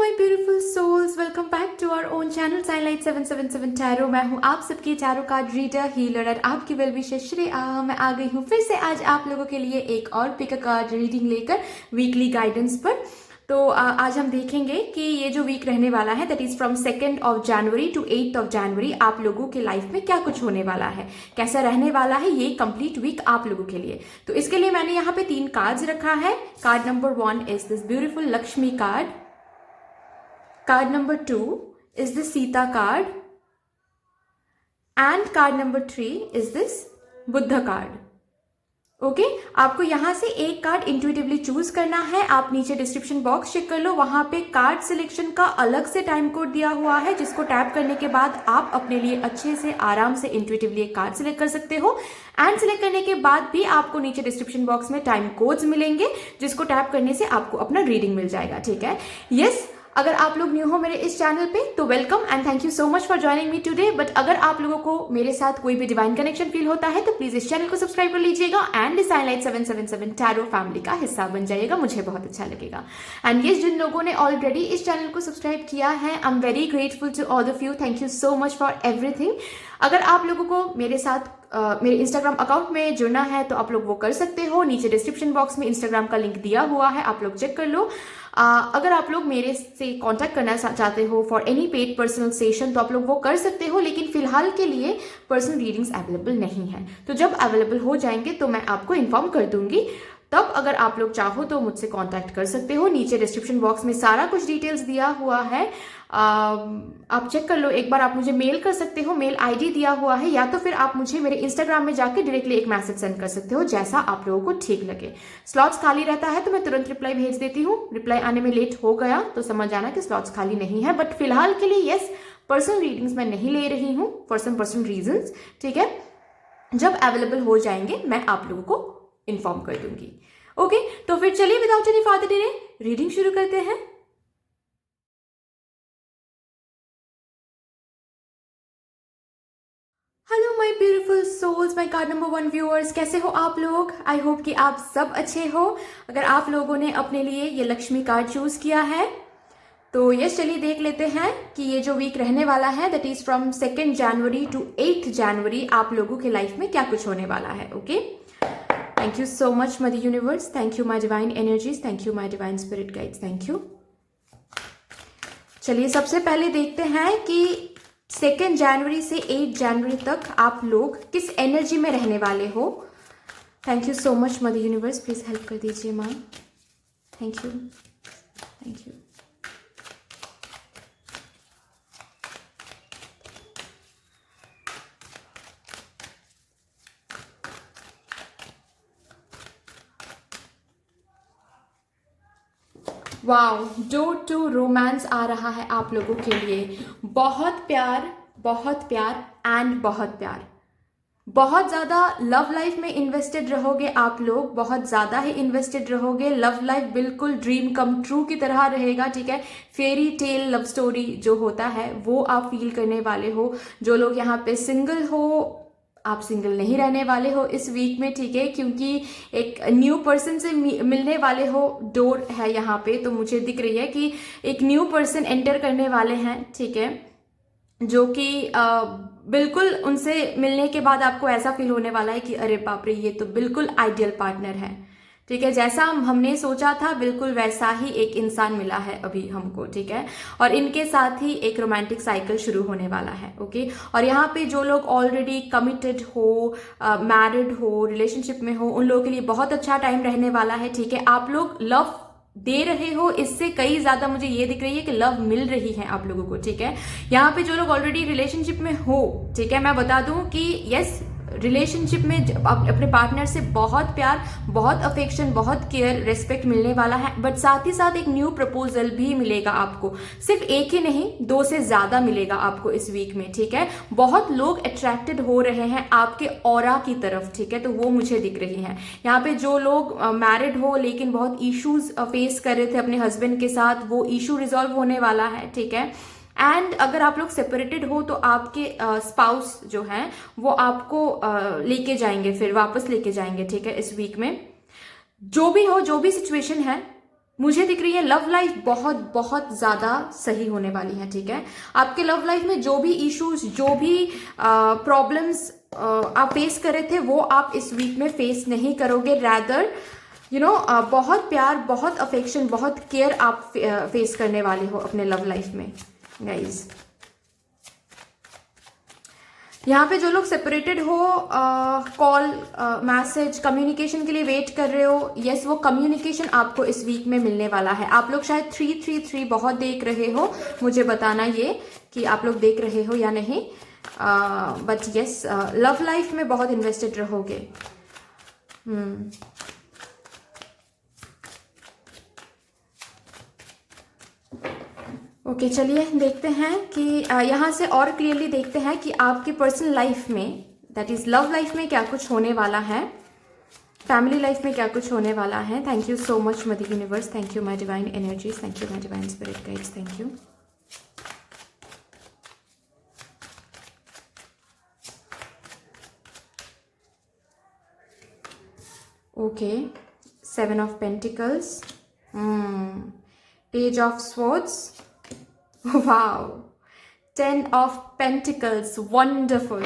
My beautiful souls, welcome back to our own channel signlight 777 tarot. मैं हूं आप सबकी टैरो कार्ड रीडर, हीलर और आपकी वेल विशर श्रेया। मैं आ गई हूं फिर से आज आप लोगों के लिए एक और पिक अ कार्ड रीडिंग लेकर वीकली गाइडेंस पर। तो आज हम देखेंगे कि ये जो वीक रहने वाला है that is from 2 January to 8 January आप लोगों के लाइफ में क्या कुछ होने वाला है, कैसा रहने वाला है ये कंप्लीट वीक आप लोगों के लिए। तो इसके लिए मैंने यहाँ पे 3 कार्ड्स रखा है। Card number 1 is this beautiful Lakshmi card. Card number 2 is the Sita card and card number 3 is this Buddha card. Okay आपको यहां से एक कार्ड इंट्यूटिवली चूज करना है। आप नीचे डिस्क्रिप्शन बॉक्स चेक कर लो, वहां पे कार्ड सिलेक्शन का अलग से टाइम कोड दिया हुआ है जिसको टैप करने के बाद आप अपने लिए अच्छे से आराम से इंट्यूटिवली एक कार्ड सिलेक्ट कर सकते हो। एंड सिलेक्ट करने के बाद भी आपको नीचे डिस्क्रिप्शन बॉक्स में टाइम कोड्स मिलेंगे जिसको टैप करने से आपको अपना रीडिंग मिल जाएगा। ठीक है, यस अगर आप लोग न्यू हो मेरे इस चैनल पे तो welcome and thank you so much for joining me today. But अगर आप लोगों को मेरे साथ कोई भी डिवाइन कनेक्शन फील होता है तो प्लीज इस चैनल को सब्सक्राइब कर लीजिएगा एंड साइनलाइट 777 टैरो फैमिली का हिस्सा बन जाइएगा, मुझे बहुत अच्छा लगेगा। एंड ये जिन लोगों ने ऑलरेडी इस चैनल को सब्सक्राइब किया है, I am very grateful to all of you, thank you so much for everything. अगर आप लोगों को मेरे साथ मेरे इंस्टाग्राम अकाउंट में जुड़ना है तो आप लोग वो कर सकते हो। नीचे डिस्क्रिप्शन बॉक्स में इंस्टाग्राम का लिंक दिया हुआ है, आप लोग चेक कर लो। अगर आप लोग मेरे से कांटेक्ट करना चाहते हो for any paid personal session तो आप लोग वो कर सकते हो, लेकिन फिलहाल के लिए पर्सनल रीडिंग्स अवेलेबल नहीं है। तो जब अवेलेबल हो जाएंगे तो मैं आपको इन्फॉर्म कर दूंगी, तब अगर आप लोग चाहो तो मुझसे कांटेक्ट कर सकते हो। नीचे डिस्क्रिप्शन बॉक्स में सारा कुछ डिटेल्स दिया हुआ है, आप चेक कर लो एक बार। आप मुझे मेल कर सकते हो, मेल आईडी दिया हुआ है, या तो फिर आप मुझे मेरे इंस्टाग्राम में जाके डायरेक्टली एक मैसेज सेंड कर सकते हो, जैसा आप लोगों को ठीक लगे। स्लॉट्स खाली रहता है तो मैं तुरंत रिप्लाई भेज देती हूँ। रिप्लाई आने में लेट हो गया तो समझ आना कि स्लॉट्स खाली नहीं है। बट फिलहाल के लिए यस, पर्सनल रीडिंग्स मैं नहीं ले रही हूँ फॉर सम पर्सनल रीजंस। ठीक है, जब अवेलेबल हो जाएंगे मैं आप लोगों को इन्फॉर्म कर दूंगी। ओके तो फिर चलिए without any further delay reading शुरू करते हैं। Hello my beautiful souls, my card number 1 viewers, कैसे हो आप लोग? आई होप कि आप सब अच्छे हो। अगर आप लोगों ने अपने लिए ये लक्ष्मी कार्ड चूज किया है तो यस चलिए देख लेते हैं कि ये जो वीक रहने वाला है that is from 2 January to 8 January आप लोगों के लाइफ में क्या कुछ होने वाला है। Okay, thank you so much mother universe, thank you my divine energies, thank you my divine spirit guides, thank you. चलिए सबसे पहले देखते हैं कि 2 जनवरी से 8 जनवरी तक आप लोग किस एनर्जी में रहने वाले हो। Thank you so much mother universe, please help कर दीजिए ma'am, thank you thank you. Wow, door to romance आ रहा है आप लोगों के लिए। बहुत प्यार एंड बहुत प्यार। बहुत ज़्यादा लव लाइफ में इन्वेस्टेड रहोगे आप लोग, बहुत ज़्यादा ही इन्वेस्टेड रहोगे। लव लाइफ बिल्कुल ड्रीम कम ट्रू की तरह रहेगा। ठीक है, फेरी टेल लव स्टोरी जो होता है वो आप फील करने वाले हो। जो लोग यहाँ पे सिंगल हो, आप सिंगल नहीं रहने वाले हो इस वीक में। ठीक है, क्योंकि एक न्यू पर्सन से मिलने वाले हो, डोर है यहाँ पे तो मुझे दिख रही है कि एक न्यू पर्सन एंटर करने वाले हैं। ठीक है, जो कि बिल्कुल उनसे मिलने के बाद आपको ऐसा फील होने वाला है कि अरे बाप रे, ये तो बिल्कुल आइडियल पार्टनर है। ठीक है, जैसा हमने सोचा था बिल्कुल वैसा ही एक इंसान मिला है अभी हमको। ठीक है, और इनके साथ ही एक रोमांटिक साइकिल शुरू होने वाला है। ओके, और यहाँ पे जो लोग ऑलरेडी कमिटेड हो, मैरिड हो, रिलेशनशिप में हो, उन लोगों के लिए बहुत अच्छा टाइम रहने वाला है। ठीक है, आप लोग लव दे रहे हो, इससे कई ज्यादा मुझे ये दिख रही है कि लव मिल रही है आप लोगों को। ठीक है, यहाँ पे जो लोग ऑलरेडी रिलेशनशिप में हो, ठीक है, मैं बता दूं कि यस रिलेशनशिप में अपने पार्टनर से बहुत प्यार, बहुत अफेक्शन, बहुत केयर, रेस्पेक्ट मिलने वाला है। बट साथ ही साथ एक न्यू प्रपोजल भी मिलेगा आपको, सिर्फ एक ही नहीं 2 से ज्यादा मिलेगा आपको इस वीक में। ठीक है, बहुत लोग अट्रैक्टेड हो रहे हैं आपके ऑरा की तरफ। ठीक है, तो वो मुझे दिख रही है। यहाँ पे जो लोग मैरिड हो लेकिन बहुत इश्यूज फेस कर रहे थे अपने हस्बैंड के साथ, वो इशू रिजॉल्व होने वाला है। ठीक है, एंड अगर आप लोग सेपरेटेड हो तो आपके स्पाउस जो हैं वो आपको लेके जाएंगे, फिर वापस लेके जाएंगे। ठीक है, इस वीक में जो भी हो, जो भी सिचुएशन है, मुझे दिख रही है लव लाइफ बहुत बहुत ज़्यादा सही होने वाली है, ठीक है। आपके लव लाइफ में जो भी इश्यूज, जो भी प्रॉब्लम्स आप फेस कर रहे थे, वो आप इस वीक में फेस नहीं करोगे। रैदर बहुत प्यार, बहुत अफेक्शन, बहुत केयर आप फेस करने वाले हो अपने लव लाइफ में गाइज। यहाँ पे जो लोग सेपरेटेड हो, कॉल, मैसेज, कम्युनिकेशन के लिए वेट कर रहे हो, यस वो कम्युनिकेशन आपको इस वीक में मिलने वाला है। आप लोग शायद 333 बहुत देख रहे हो, मुझे बताना ये कि आप लोग देख रहे हो या नहीं। बट यस, लव लाइफ में बहुत इन्वेस्टेड रहोगे। ओके, चलिए देखते हैं कि यहाँ से और क्लियरली देखते हैं कि आपकी पर्सनल लाइफ में, दैट इज लव लाइफ में क्या कुछ होने वाला है, फैमिली लाइफ में क्या कुछ होने वाला है। Thank you so much mother universe, thank you my divine energies, thank you my divine spirit guides, thank you. Okay, 7 of pentacles, page of swords, wow, 10 of pentacles, wonderful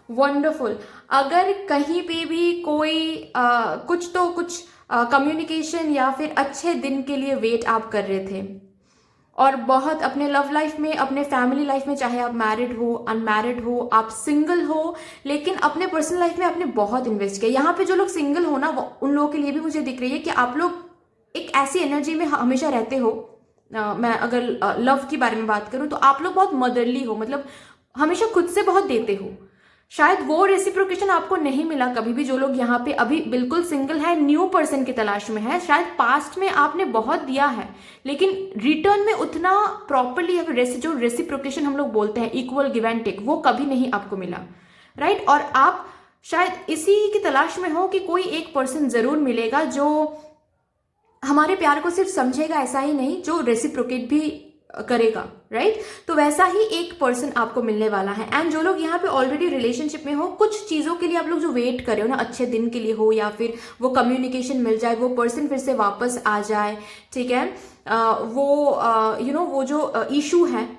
wonderful. अगर कहीं पे भी कोई कुछ कम्युनिकेशन या फिर अच्छे दिन के लिए वेट आप कर रहे थे और बहुत अपने लव लाइफ में, अपने फैमिली लाइफ में, चाहे आप मैरिड हो, अनमैरिड हो, आप सिंगल हो, लेकिन अपने पर्सनल लाइफ में आपने बहुत इन्वेस्ट किया। यहाँ पे जो लोग सिंगल हो ना, उन लोगों के लिए भी मुझे दिख रही है कि आप लोग एक ऐसी एनर्जी में हमेशा रहते हो। मैं अगर लव की बारे में बात करूं तो आप लोग बहुत मदरली हो, मतलब हमेशा खुद से बहुत देते हो। शायद वो रेसिप्रोकेशन आपको नहीं मिला कभी भी। जो लोग यहाँ पे अभी बिल्कुल सिंगल है, न्यू पर्सन की तलाश में है, शायद पास्ट में आपने बहुत दिया है लेकिन रिटर्न में उतना प्रॉपरली या फिर जो रेसिप्रोकेशन हम लोग बोलते हैं, इक्वल गिव एंड टेक, वो कभी नहीं आपको मिला, राइट। और आप शायद इसी की तलाश में हो कि कोई एक पर्सन जरूर मिलेगा जो हमारे प्यार को सिर्फ समझेगा, ऐसा ही नहीं, जो रेसिप्रोकेट भी करेगा, राइट। तो वैसा ही एक पर्सन आपको मिलने वाला है। एंड जो लोग यहाँ पे ऑलरेडी रिलेशनशिप में हो, कुछ चीज़ों के लिए आप लोग जो वेट कर रहे हो ना, अच्छे दिन के लिए हो या फिर वो कम्युनिकेशन मिल जाए, वो पर्सन फिर से वापस आ जाए, ठीक है, वो जो इशू है,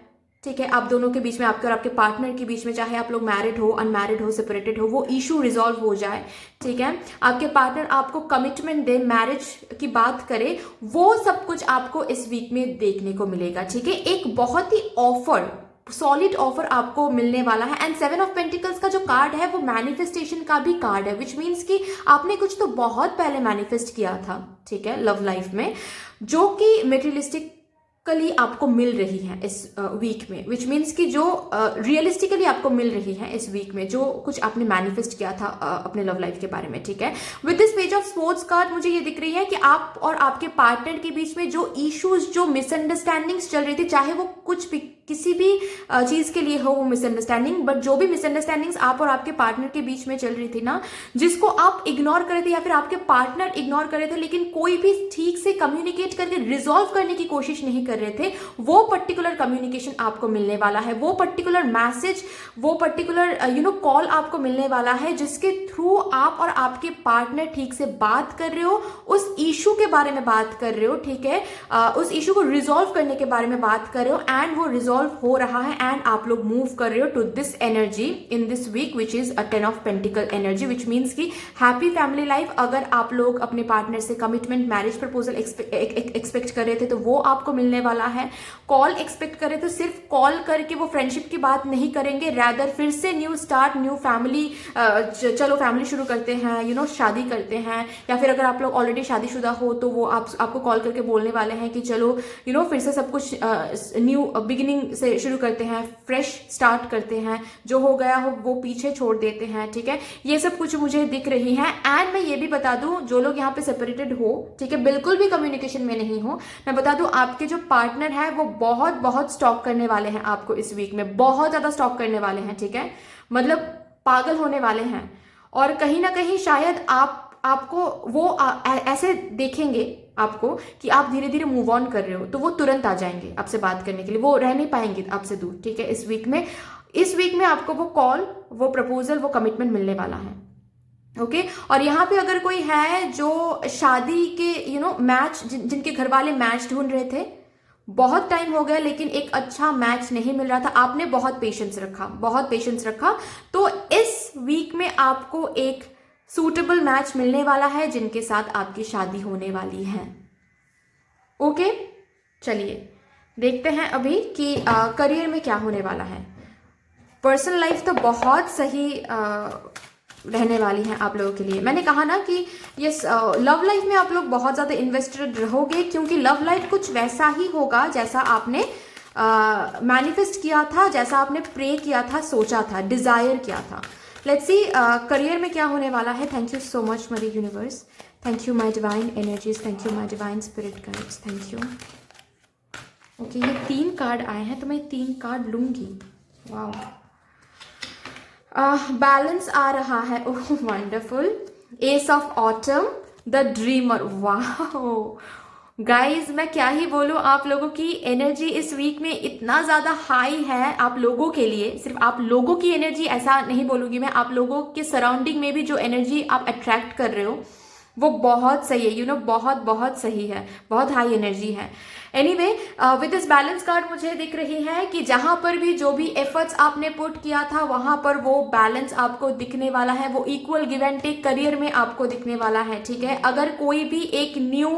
ठीक है, आप दोनों के बीच में, आपके और आपके पार्टनर के बीच में, चाहे आप लोग मैरिड हो, अनमैरिड हो, सेपरेटेड हो, वो इशू रिजॉल्व हो जाए, ठीक है। आपके पार्टनर आपको कमिटमेंट दे, मैरिज की बात करे, वो सब कुछ आपको इस वीक में देखने को मिलेगा, ठीक है। एक बहुत ही ऑफर, सॉलिड ऑफर आपको मिलने वाला है। एंड 7 ऑफ पेंटिकल्स का जो कार्ड है वो मैनिफेस्टेशन का भी कार्ड है, विच मीन्स कि आपने कुछ तो बहुत पहले मैनिफेस्ट किया था, ठीक है, लव लाइफ में, जो कि मेटेरियलिस्टिक कली आपको मिल रही है इस वीक में, विच मीन्स कि जो रियलिस्टिकली आपको मिल रही है इस वीक में, जो कुछ आपने मैनिफेस्ट किया था अपने लव लाइफ के बारे में, ठीक है। With this page of sports card मुझे ये दिख रही है कि आप और आपके पार्टनर के बीच में जो इश्यूज, जो मिसअंडरस्टैंडिंग्स चल रही थी, चाहे वो कुछ भी, किसी भी चीज के लिए हो वो मिसअंडरस्टैंडिंग, बट जो भी मिसअंडरस्टैंडिंग्स आप और आपके पार्टनर के बीच में चल रही थी ना, जिसको आप इग्नोर कर रहे थे या फिर आपके पार्टनर इग्नोर कर रहे थे, लेकिन कोई भी ठीक से कम्युनिकेट करके रिजॉल्व करने की कोशिश नहीं कर रहे थे, वो पर्टिकुलर कम्युनिकेशन आपको मिलने वाला है, वो पर्टिकुलर मैसेज, वो पर्टिकुलर कॉल आपको मिलने वाला है, जिसके थ्रू आप और आपके पार्टनर ठीक से बात कर रहे हो, उस इशू के बारे में बात कर रहे हो, ठीक है, उस इशू को रिजॉल्व करने के बारे में बात कर रहे हो, एंड वो रिजॉल्व हो रहा है, एंड आप लोग मूव कर रहे हो to this energy in this week, which is a 10 of pentacle energy, which means की हैप्पी फैमिली लाइफ। अगर आप लोग अपने पार्टनर से कमिटमेंट, मैरिज प्रपोजल एक्सपेक्ट कर रहे थे तो वो आपको मिलने वाला है। कॉल एक्सपेक्ट कर रहे थे, सिर्फ कॉल करके वो फ्रेंडशिप की बात नहीं करेंगे, रैदर फिर से न्यू स्टार्ट, न्यू फैमिली, चलो फैमिली शुरू करते हैं, शादी करते हैं, या फिर अगर आप लोग ऑलरेडी शादीशुदा हो तो वो आपको कॉल करके बोलने वाले हैं कि चलो फिर से सब कुछ न्यू बिगिनिंग से शुरू करते हैं, फ्रेश स्टार्ट करते हैं, जो हो गया हो वो पीछे छोड़ देते हैं, ठीक है। ये सब कुछ मुझे दिख रही है। एंड मैं ये भी बता दूं, जो लोग यहाँ पे सेपरेटेड हो, ठीक है, बिल्कुल भी कम्युनिकेशन में नहीं हो, मैं बता दूं आपके जो पार्टनर है वो बहुत बहुत स्टॉक करने वाले हैं आपको इस वीक में, बहुत ज्यादा स्टॉक करने वाले हैं, ठीक है, मतलब पागल होने वाले हैं। और कहीं ना कहीं शायद आपको वो ऐसे देखेंगे आपको कि आप धीरे धीरे मूव ऑन कर रहे हो, तो वो तुरंत आ जाएंगे आपसे बात करने के लिए, वो रह नहीं पाएंगे आपसे दूर, ठीक है। इस वीक में आपको वो कॉल, वो प्रपोजल, वो कमिटमेंट मिलने वाला है, ओके और यहाँ पे अगर कोई है जो शादी के मैच जिनके घर वाले मैच ढूंढ रहे थे, बहुत टाइम हो गया लेकिन एक अच्छा मैच नहीं मिल रहा था, आपने बहुत पेशेंस रखा, बहुत पेशेंस रखा, तो इस वीक में आपको एक सूटेबल मैच मिलने वाला है जिनके साथ आपकी शादी होने वाली है। ओके चलिए देखते हैं अभी कि करियर में क्या होने वाला है। पर्सनल लाइफ तो बहुत सही रहने वाली है आप लोगों के लिए। मैंने कहा ना कि यस लव लाइफ में आप लोग बहुत ज़्यादा इन्वेस्टेड रहोगे, क्योंकि लव लाइफ कुछ वैसा ही होगा जैसा आपने मैनिफेस्ट किया था, जैसा आपने प्रे किया था, सोचा था, डिजायर किया था। लेट्स सी करियर में क्या होने वाला है। थैंक यू सो मच मरी universe, thank you my divine energies, thank you my divine spirit guides, thank you. Okay ये 3 कार्ड आए हैं तो मैं 3 कार्ड लूंगी। वाओ बैलेंस आ रहा है, oh wonderful. Ace of autumn, the dreamer, wow guys मैं क्या ही बोलूं, आप लोगों की एनर्जी इस वीक में इतना ज़्यादा हाई है आप लोगों के लिए। सिर्फ आप लोगों की एनर्जी ऐसा नहीं बोलूंगी मैं, आप लोगों के सराउंडिंग में भी जो एनर्जी आप अट्रैक्ट कर रहे हो वो बहुत सही है, बहुत बहुत सही है, बहुत हाई एनर्जी है। Anyway with this balance card मुझे दिख रही है कि जहां पर भी जो भी एफर्ट्स आपने पुट किया था वहां पर वो बैलेंस आपको दिखने वाला है, वो equal give and take career में आपको दिखने वाला है। ठीक है, अगर कोई भी एक न्यू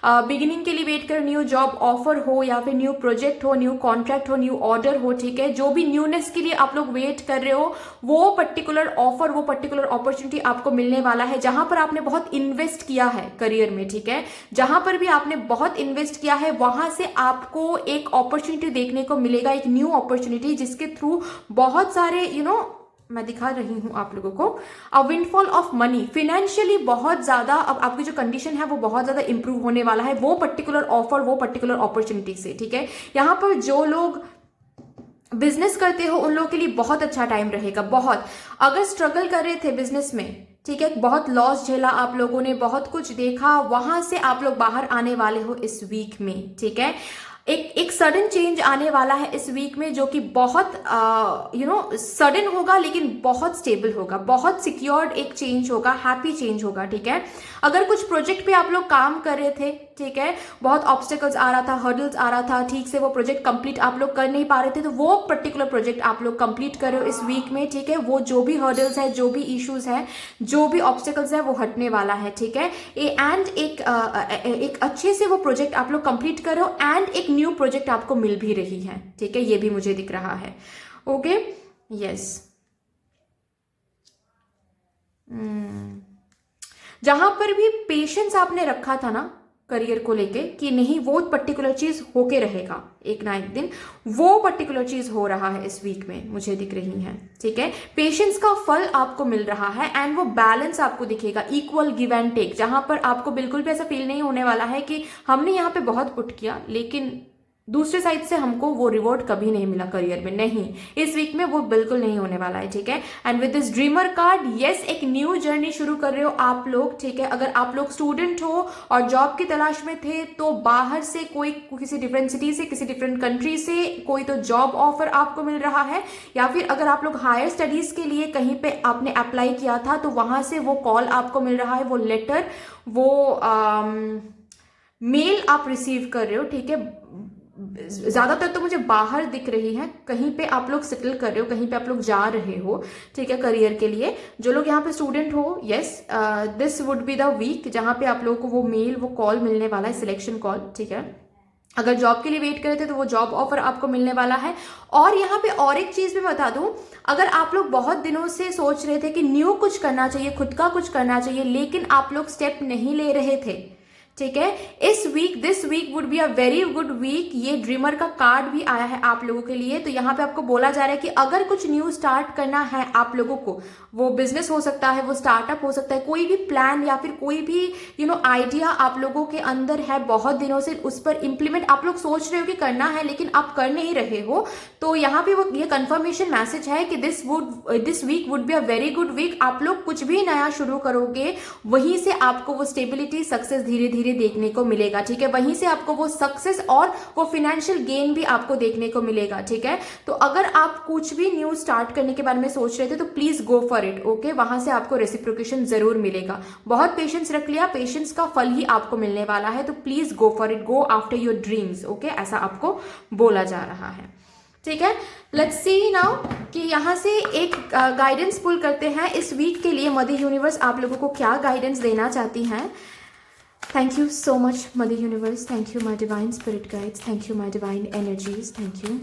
बिगिनिंग के लिए वेट कर, न्यू जॉब ऑफर हो या फिर न्यू प्रोजेक्ट हो, न्यू कॉन्ट्रैक्ट हो, न्यू ऑर्डर हो, ठीक है, जो भी न्यूनेस के लिए आप लोग वेट कर रहे हो वो पर्टिकुलर ऑफर, वो पर्टिकुलर अपॉर्चुनिटी आपको मिलने वाला है जहां पर आपने बहुत इन्वेस्ट किया है करियर में। ठीक है, जहां पर भी आपने बहुत इन्वेस्ट किया है वहां से आपको एक अपॉर्चुनिटी देखने को मिलेगा, एक न्यू अपॉर्चुनिटी जिसके थ्रू बहुत सारे मैं दिखा रही हूं आप लोगों को अ विंडफॉल ऑफ मनी, फाइनेंशियली बहुत ज्यादा अब आपकी जो कंडीशन है वो बहुत ज्यादा इंप्रूव होने वाला है वो पर्टिकुलर ऑफर, वो पर्टिकुलर अपॉर्चुनिटी से। ठीक है, यहां पर जो लोग बिजनेस करते हो उन लोगों के लिए बहुत अच्छा टाइम रहेगा। बहुत अगर स्ट्रगल कर रहे थे बिजनेस में, ठीक है, बहुत लॉस झेला आप लोगों ने, बहुत कुछ देखा, वहां से आप लोग बाहर आने वाले हो इस वीक में। ठीक है, एक सडन चेंज आने वाला है इस वीक में जो कि बहुत सडन होगा लेकिन बहुत स्टेबल होगा, बहुत सिक्योर्ड एक चेंज होगा, हैप्पी चेंज होगा। ठीक है, अगर कुछ प्रोजेक्ट पे आप लोग काम कर रहे थे, ठीक है, बहुत ऑब्स्टेकल्स आ रहा था, हर्डल्स आ रहा था, ठीक से वो प्रोजेक्ट कंप्लीट आप लोग कर नहीं पा रहे थे, तो वो पर्टिकुलर प्रोजेक्ट आप लोग कंप्लीट कर रहे हो इस वीक में। ठीक है, वो जो भी हर्डल्स है, जो भी इश्यूज है, जो भी ऑब्स्टेकल्स है वो हटने वाला है। ठीक है, एंड एक अच्छे से वो प्रोजेक्ट आप लोग कंप्लीट कर रहे हो एंड एक न्यू प्रोजेक्ट आपको मिल भी रही है। ठीक है, ये भी मुझे दिख रहा है। ओके यस, जहां पर भी पेशेंस आपने रखा था ना करियर को लेके कि नहीं वो पर्टिकुलर चीज होके रहेगा एक ना एक दिन, वो पर्टिकुलर चीज हो रहा है इस वीक में मुझे दिख रही है। ठीक है, पेशेंस का फल आपको मिल रहा है एंड वो बैलेंस आपको दिखेगा, इक्वल गिव एंड टेक, जहां पर आपको बिल्कुल भी ऐसा फील नहीं होने वाला है कि हमने यहाँ पे बहुत पुट किया लेकिन दूसरे साइड से हमको वो रिवॉर्ड कभी नहीं मिला करियर में। नहीं, इस वीक में वो बिल्कुल नहीं होने वाला है। ठीक है, and with this dreamer card, yes, एक न्यू जर्नी शुरू कर रहे हो आप लोग। ठीक है, अगर आप लोग स्टूडेंट हो और जॉब की तलाश में थे तो बाहर से कोई किसी डिफरेंट सिटी से, किसी डिफरेंट कंट्री से कोई तो जॉब ऑफर आपको मिल रहा है, या फिर अगर आप लोग हायर स्टडीज के लिए कहीं पे आपने अप्लाई किया था तो वहां से वो कॉल आपको मिल रहा है, वो लेटर, वो मेल आप रिसीव कर रहे हो। ठीक है, ज्यादातर तो मुझे बाहर दिख रही है, कहीं पे आप लोग सेटल कर रहे हो, कहीं पे आप लोग जा रहे हो। ठीक है, करियर के लिए जो लोग यहाँ पे स्टूडेंट हो, yes, this would be the week जहां पे आप लोगों को वो मेल, वो कॉल मिलने वाला है, सिलेक्शन कॉल। ठीक है, अगर जॉब के लिए वेट कर रहे थे तो वो जॉब ऑफर आपको मिलने वाला है। और यहाँ पे और एक चीज भी बता दूं, अगर आप लोग बहुत दिनों से सोच रहे थे कि न्यू कुछ करना चाहिए, खुद का कुछ करना चाहिए, लेकिन आप लोग स्टेप नहीं ले रहे थे, ठीक है, इस week, this week would be a very good week. ये ड्रीमर का कार्ड भी आया है आप लोगों के लिए, तो यहाँ पे आपको बोला जा रहा है कि अगर कुछ न्यू स्टार्ट करना है आप लोगों को, वो बिजनेस हो सकता है, वो स्टार्टअप हो सकता है, कोई भी प्लान या फिर कोई भी आइडिया आप लोगों के अंदर है बहुत दिनों से, उस पर इंप्लीमेंट आप लोग सोच रहे हो कि करना है लेकिन आप कर नहीं रहे हो, तो यहाँ पे वो ये कंफर्मेशन मैसेज है कि this week would be a very good week. आप लोग कुछ भी नया शुरू करोगे वहीं से आपको वो स्टेबिलिटी, सक्सेस धीरे धीरे धीरे देखने को मिलेगा, ठीक है। वहीं से आपको वो सक्सेस और वो फाइनेंशियल गेन भी आपको देखने को मिलेगा, ठीक है। तो अगर आप कुछ भी न्यू स्टार्ट करने के बारे में सोच रहे थे तो please go for it, okay. वहां से आपको रेसिप्रोकेशन जरूर मिलेगा। बहुत पेशेंस रख लिया, पेशेंस का फल ही आपको मिलने वाला है, तो please go for it, go after your dreams, okay. ऐसा आपको बोला जा रहा है, ठीक है। लेट्स सी नाउ कि यहाँ से एक गाइडेंस पुल करते हैं इस वीक के लिए। मदर यूनिवर्स आप लोगों को क्या गाइडेंस देना चाहती हैं। Thank you so much mother universe, thank you my divine spirit guides, thank you my divine energies, thank you.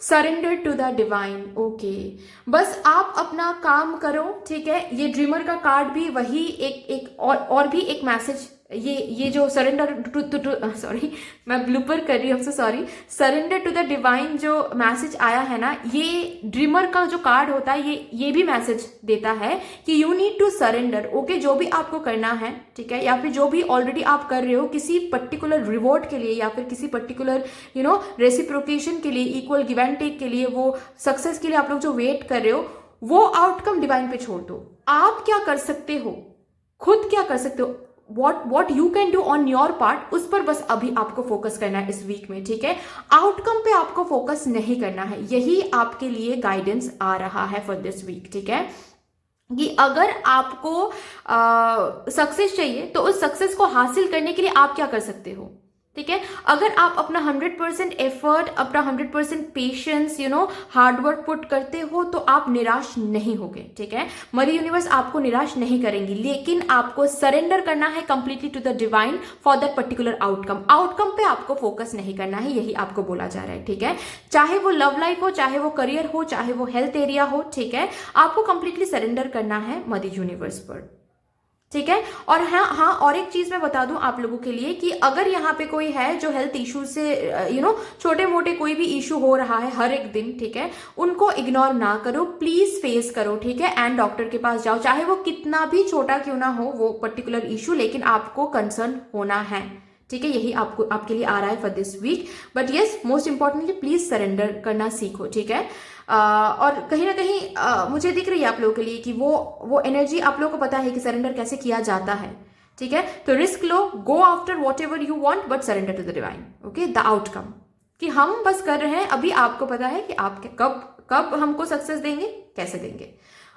Surrender to the divine, okay. बस आप अपना काम करो, ठीक है। ये ड्रीमर का कार्ड भी वही एक और भी एक मैसेज, ये जो सरेंडर टू सॉरी मैं ब्लूपर कर रही हूँ, sorry. Surrender to the divine जो मैसेज आया है ना, ये ड्रीमर का जो कार्ड होता है ये भी मैसेज देता है कि you need to surrender, okay. जो भी आपको करना है, ठीक है, या फिर जो भी ऑलरेडी आप कर रहे हो किसी पर्टिकुलर रिवॉर्ड के लिए या फिर किसी पर्टिकुलर रेसिप्रोकेशन के लिए, इक्वल गिव एंड टेक के लिए, वो सक्सेस के लिए आप लोग जो वेट कर रहे हो वो आउटकम डिवाइन पे छोड़ दो। आप क्या कर सकते हो, खुद क्या कर सकते हो, what you can do on your part, उस पर बस अभी आपको फोकस करना है इस वीक में, ठीक है। आउटकम पे आपको फोकस नहीं करना है, यही आपके लिए गाइडेंस आ रहा है फॉर दिस वीक, ठीक है। कि अगर आपको सक्सेस चाहिए तो उस सक्सेस को हासिल करने के लिए आप क्या कर सकते हो, ठीक है। अगर आप अपना 100% एफर्ट, अपना 100% पेशेंस, हार्डवर्क पुट करते हो तो आप निराश नहीं होगे, ठीक है। मदर यूनिवर्स आपको निराश नहीं करेंगी, लेकिन आपको सरेंडर करना है completely to the divine for that particular outcome. Outcome पे आपको फोकस नहीं करना है, यही आपको बोला जा रहा है, ठीक है। चाहे वो लव लाइफ हो, चाहे वो करियर हो, चाहे वो हेल्थ एरिया हो, ठीक है, आपको कंप्लीटली सरेंडर करना है मदर यूनिवर्स पर, ठीक है। और हाँ, और एक चीज मैं बता दूं आप लोगों के लिए कि अगर यहाँ पे कोई है जो हेल्थ इश्यू से छोटे मोटे कोई भी इशू हो रहा है हर एक दिन, ठीक है, उनको इग्नोर ना करो, प्लीज फेस करो, ठीक है। एंड डॉक्टर के पास जाओ, चाहे वो कितना भी छोटा क्यों ना हो वो पर्टिकुलर इशू, लेकिन आपको कंसर्न होना है, ठीक है। यही आपके लिए आ रहा है for this week. But yes, most importantly please surrender करना सीखो, ठीक है। और कहीं ना कहीं मुझे दिख रही है आप लोगों के लिए कि वो एनर्जी आप लोगों को पता है कि सरेंडर कैसे किया जाता है, ठीक है। तो रिस्क लो, go after whatever you want, but surrender to the divine, okay. The outcome कि हम बस कर रहे हैं, अभी आपको पता है कि आप कब हमको सक्सेस देंगे, कैसे देंगे,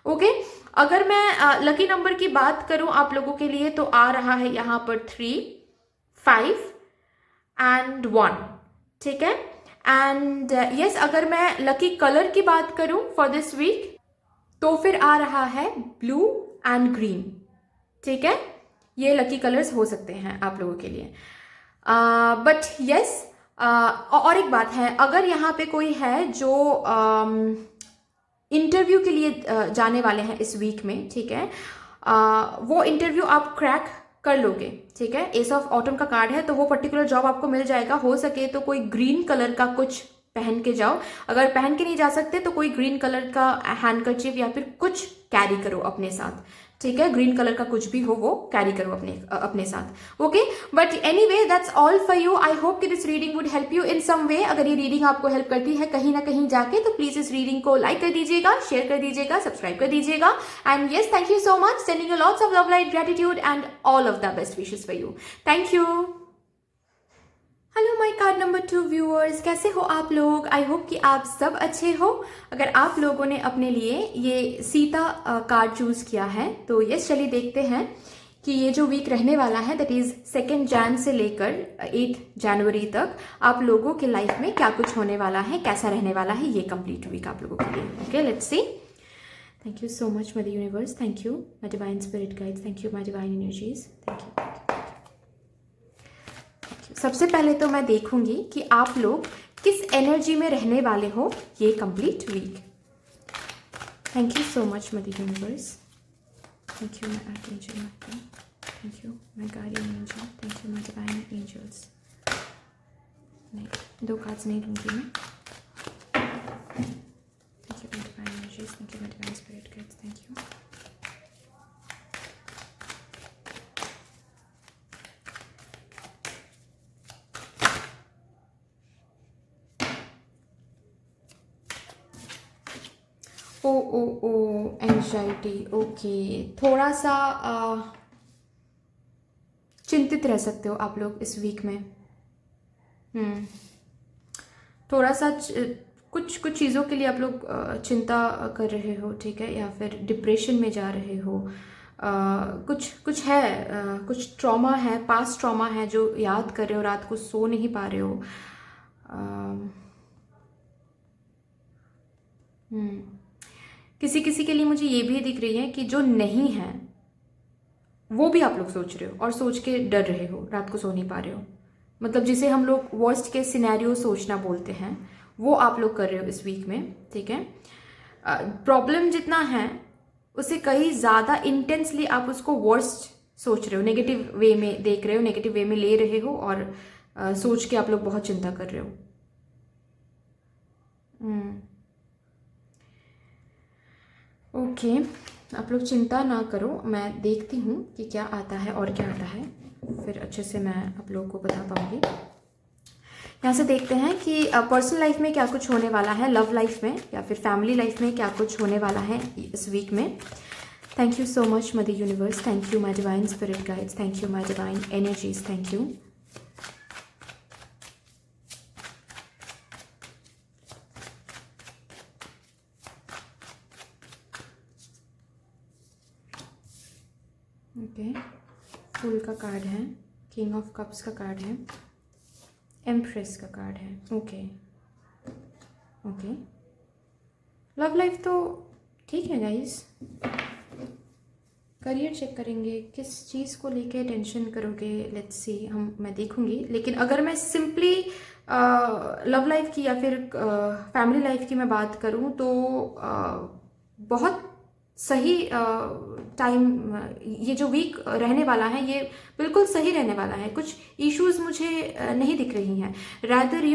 ओके। अगर मैं लकी नंबर की बात करूं आप लोगों के लिए तो आ रहा है यहाँ पर 3, 5 एंड 1, ठीक है। एंड यस, अगर मैं लकी कलर की बात करूं फॉर दिस वीक तो फिर आ रहा है ब्लू एंड ग्रीन, ठीक है। ये लकी कलर्स हो सकते हैं आप लोगों के लिए। बट यस, और एक बात है, अगर यहाँ पे कोई है जो इंटरव्यू के लिए जाने वाले हैं इस वीक में, ठीक है, वो इंटरव्यू आप क्रैक कर लोगे, ठीक है। एस ऑफ ऑटम का कार्ड है तो वो पर्टिकुलर जॉब आपको मिल जाएगा। हो सके तो कोई ग्रीन कलर का कुछ पहन के जाओ, अगर पहन के नहीं जा सकते तो कोई ग्रीन कलर का हैंडकरचीफ या फिर कुछ कैरी करो अपने साथ, ठीक है। ग्रीन कलर का कुछ भी हो वो कैरी करो अपने साथ, okay. But anyway that's all for you. I hope कि this reading would help you in some way. अगर ये रीडिंग आपको हेल्प करती है कहीं ना कहीं जाके तो प्लीज इस रीडिंग को लाइक कर दीजिएगा, शेयर कर दीजिएगा, सब्सक्राइब कर दीजिएगा। And yes, thank you so much, sending you lots of love, light, gratitude and all of the best wishes for you. Thank you. Hello my card number 2 viewers, कैसे हो आप लोग। आई होप कि आप सब अच्छे हो। अगर आप लोगों ने अपने लिए ये सीता कार्ड चूज किया है तो यस, चलिए देखते हैं कि ये जो वीक रहने वाला है दैट इज 2 जैन से लेकर 8 जनवरी तक आप लोगों के लाइफ में क्या कुछ होने वाला है, कैसा रहने वाला है ये कंप्लीट वीक आप लोगों के लिए, okay. Let's see. Thank you so much mother universe, thank you my divine spirit guides, thank you my divine energies, thank you. सबसे पहले तो मैं देखूंगी कि आप लोग किस एनर्जी में रहने वाले हो ये complete week. Thank you so much mother universe, thank you my archangel Michael, thank you my guardian angel, thank you my divine angels. नहीं, 2 कार्ड्स नहीं लूंगी मैं। Thank you my divine energies, thank you my divine spirit guides, thank you. Oh anxiety, okay. थोड़ा सा चिंतित रह सकते हो आप लोग इस वीक में। थोड़ा सा कुछ कुछ चीज़ों के लिए आप लोग चिंता कर रहे हो, ठीक है, या फिर डिप्रेशन में जा रहे हो। कुछ कुछ है, कुछ ट्रॉमा है, पास्ट ट्रॉमा है जो याद कर रहे हो, रात को सो नहीं पा रहे हो। किसी किसी के लिए मुझे ये भी दिख रही है कि जो नहीं है वो भी आप लोग सोच रहे हो और सोच के डर रहे हो, रात को सो नहीं पा रहे हो। मतलब जिसे हम लोग वर्स्ट के सिनेरियो सोचना बोलते हैं, वो आप लोग कर रहे हो इस वीक में, ठीक है। प्रॉब्लम जितना है उससे कहीं ज़्यादा इंटेंसली आप उसको वर्स्ट सोच रहे हो, नेगेटिव वे में देख रहे हो, नेगेटिव वे में ले रहे हो, और सोच के आप लोग बहुत चिंता कर रहे हो। ओके, आप लोग चिंता ना करो, मैं देखती हूँ कि क्या आता है और क्या आता है, फिर अच्छे से मैं आप लोगों को बता पाऊँगी। यहाँ से देखते हैं कि पर्सनल लाइफ में क्या कुछ होने वाला है, लव लाइफ में या फिर फैमिली लाइफ में क्या कुछ होने वाला है इस वीक में। Thank you so much mother universe, thank you my divine spirit guides, thank you my divine energies, thank you. Okay, fool का कार्ड है, किंग ऑफ कप्स का कार्ड है, एम्प्रेस का कार्ड है। ओके ओके, लव लाइफ तो ठीक है guys. Career check करेंगे, किस चीज़ को लेके टेंशन करोगे, लेट्स सी, मैं देखूंगी। लेकिन अगर मैं सिंपली लव लाइफ की या फिर फैमिली लाइफ की मैं बात करूं तो बहुत सही टाइम, ये जो वीक रहने वाला है ये बिल्कुल सही रहने वाला है। कुछ इश्यूज मुझे नहीं दिख रही हैं। रैदर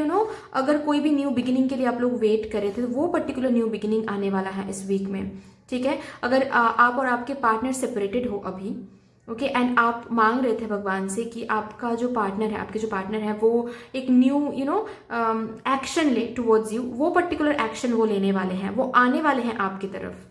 अगर कोई भी न्यू बिगिनिंग के लिए आप लोग वेट कर रहे थे तो वो पर्टिकुलर न्यू बिगिनिंग आने वाला है इस वीक में, ठीक है। अगर आप और आपके पार्टनर सेपरेटेड हो अभी, ओके, एंड आप मांग रहे थे भगवान से कि आपका जो पार्टनर है, आपके जो पार्टनर है वो एक न्यू एक्शन ले टुवर्ड्स यू, वो पर्टिकुलर एक्शन वो लेने वाले हैं, वो आने वाले हैं आपकी तरफ,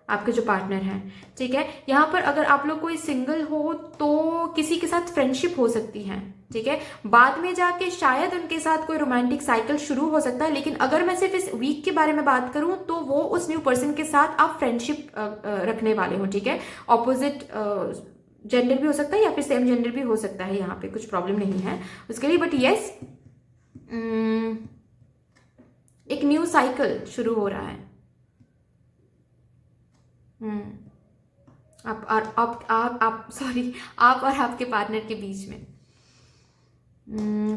आपके जो पार्टनर हैं, ठीक है। यहाँ पर अगर आप लोग कोई सिंगल हो तो किसी के साथ फ्रेंडशिप हो सकती है, ठीक है। बाद में जाके शायद उनके साथ कोई रोमांटिक साइकिल शुरू हो सकता है, लेकिन अगर मैं सिर्फ इस वीक के बारे में बात करूं तो वो उस न्यू पर्सन के साथ आप फ्रेंडशिप रखने वाले हो, ठीक है। ऑपोजिट जेंडर भी हो सकता है या फिर सेम जेंडर भी हो सकता है, यहाँ पे कुछ प्रॉब्लम नहीं है उसके लिए। बट यस, एक न्यू साइकिल शुरू हो रहा है आप सॉरी, आप और आपके पार्टनर के बीच में,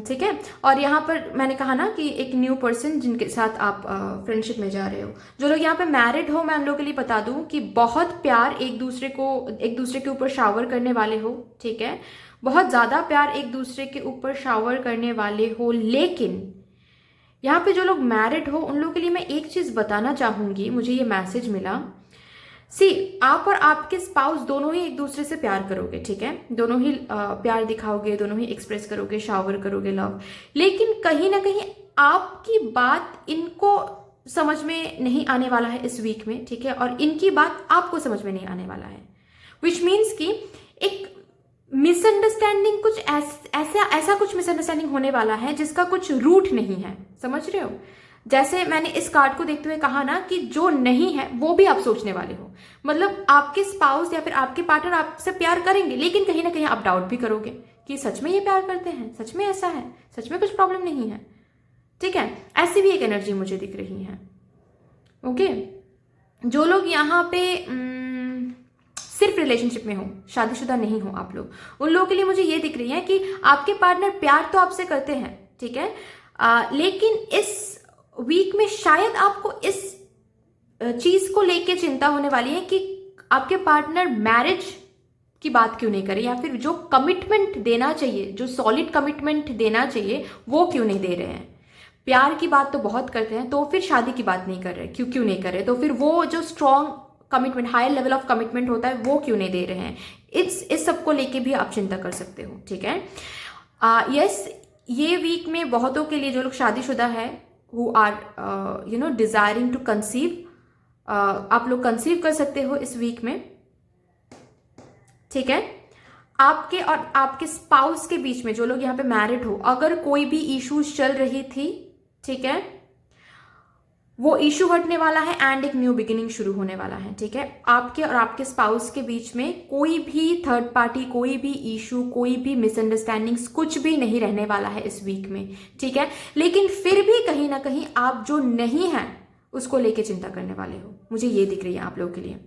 ठीक है। और यहाँ पर मैंने कहा ना कि एक न्यू पर्सन जिनके साथ आप फ्रेंडशिप में जा रहे हो, जो लोग यहाँ पे मैरिड हो, मैं उन लोगों के लिए बता दूं कि बहुत प्यार एक दूसरे के ऊपर शावर करने वाले हो, ठीक है। बहुत ज़्यादा प्यार एक दूसरे के ऊपर शावर करने वाले हो। लेकिन यहाँ पे जो लोग मैरिड हो उन लोगों के लिए मैं एक चीज़ बताना चाहूँगी, मुझे ये मैसेज मिला। आप और आपके स्पाउस दोनों ही एक दूसरे से प्यार करोगे, ठीक है, दोनों ही प्यार दिखाओगे, दोनों ही एक्सप्रेस करोगे, शावर करोगे लव। लेकिन कहीं ना कहीं आपकी बात इनको समझ में नहीं आने वाला है इस वीक में, ठीक है, और इनकी बात आपको समझ में नहीं आने वाला है। विच मीन्स कि एक मिसअंडरस्टैंडिंग, कुछ ऐसा कुछ मिसअंडरस्टैंडिंग होने वाला है जिसका कुछ रूट नहीं है, समझ रहे हो। जैसे मैंने इस कार्ड को देखते हुए कहा ना कि जो नहीं है वो भी आप सोचने वाले हो। मतलब आपके स्पाउस या फिर आपके पार्टनर आपसे प्यार करेंगे, लेकिन कहीं ना कहीं आप डाउट भी करोगे कि सच में ये प्यार करते हैं, सच में ऐसा है, सच में कुछ प्रॉब्लम नहीं है, ठीक है। ऐसी भी एक एनर्जी मुझे दिख रही है, ओके। जो लोग यहाँ पे सिर्फ रिलेशनशिप में हो, शादीशुदा नहीं हो आप लोग, उन लोगों के लिए मुझे ये दिख रही है कि आपके पार्टनर प्यार तो आपसे करते हैं, ठीक है, लेकिन इस वीक में शायद आपको इस चीज को लेके चिंता होने वाली है कि आपके पार्टनर मैरिज की बात क्यों नहीं करे, या फिर जो कमिटमेंट देना चाहिए, जो सॉलिड कमिटमेंट देना चाहिए, वो क्यों नहीं दे रहे हैं। प्यार की बात तो बहुत करते हैं, तो फिर शादी की बात नहीं कर रहे, क्यों नहीं कर रहे, तो फिर वो जो strong commitment, higher level of commitment होता है, वो क्यों नहीं दे रहे हैं। इस सब को लेके भी आप चिंता कर सकते हो, ठीक है। यस, ये वीक में बहुतों के लिए जो लोग शादीशुदा है, who are desiring to conceive, आप लोग कंसीव कर सकते हो इस वीक में, ठीक है। आपके और आपके स्पाउस के बीच में, जो लोग यहाँ पे मैरिड हो, अगर कोई भी इश्यूज चल रही थी, ठीक है, वो इशू हटने वाला है एंड एक न्यू बिगिनिंग शुरू होने वाला है, ठीक है। आपके और आपके स्पाउस के बीच में कोई भी थर्ड पार्टी, कोई भी इशू, कोई भी मिसअंडरस्टैंडिंग्स, कुछ भी नहीं रहने वाला है इस वीक में, ठीक है। लेकिन फिर भी कहीं ना कहीं आप जो नहीं है उसको लेके चिंता करने वाले हो, मुझे ये दिख रही है आप लोगों के लिए।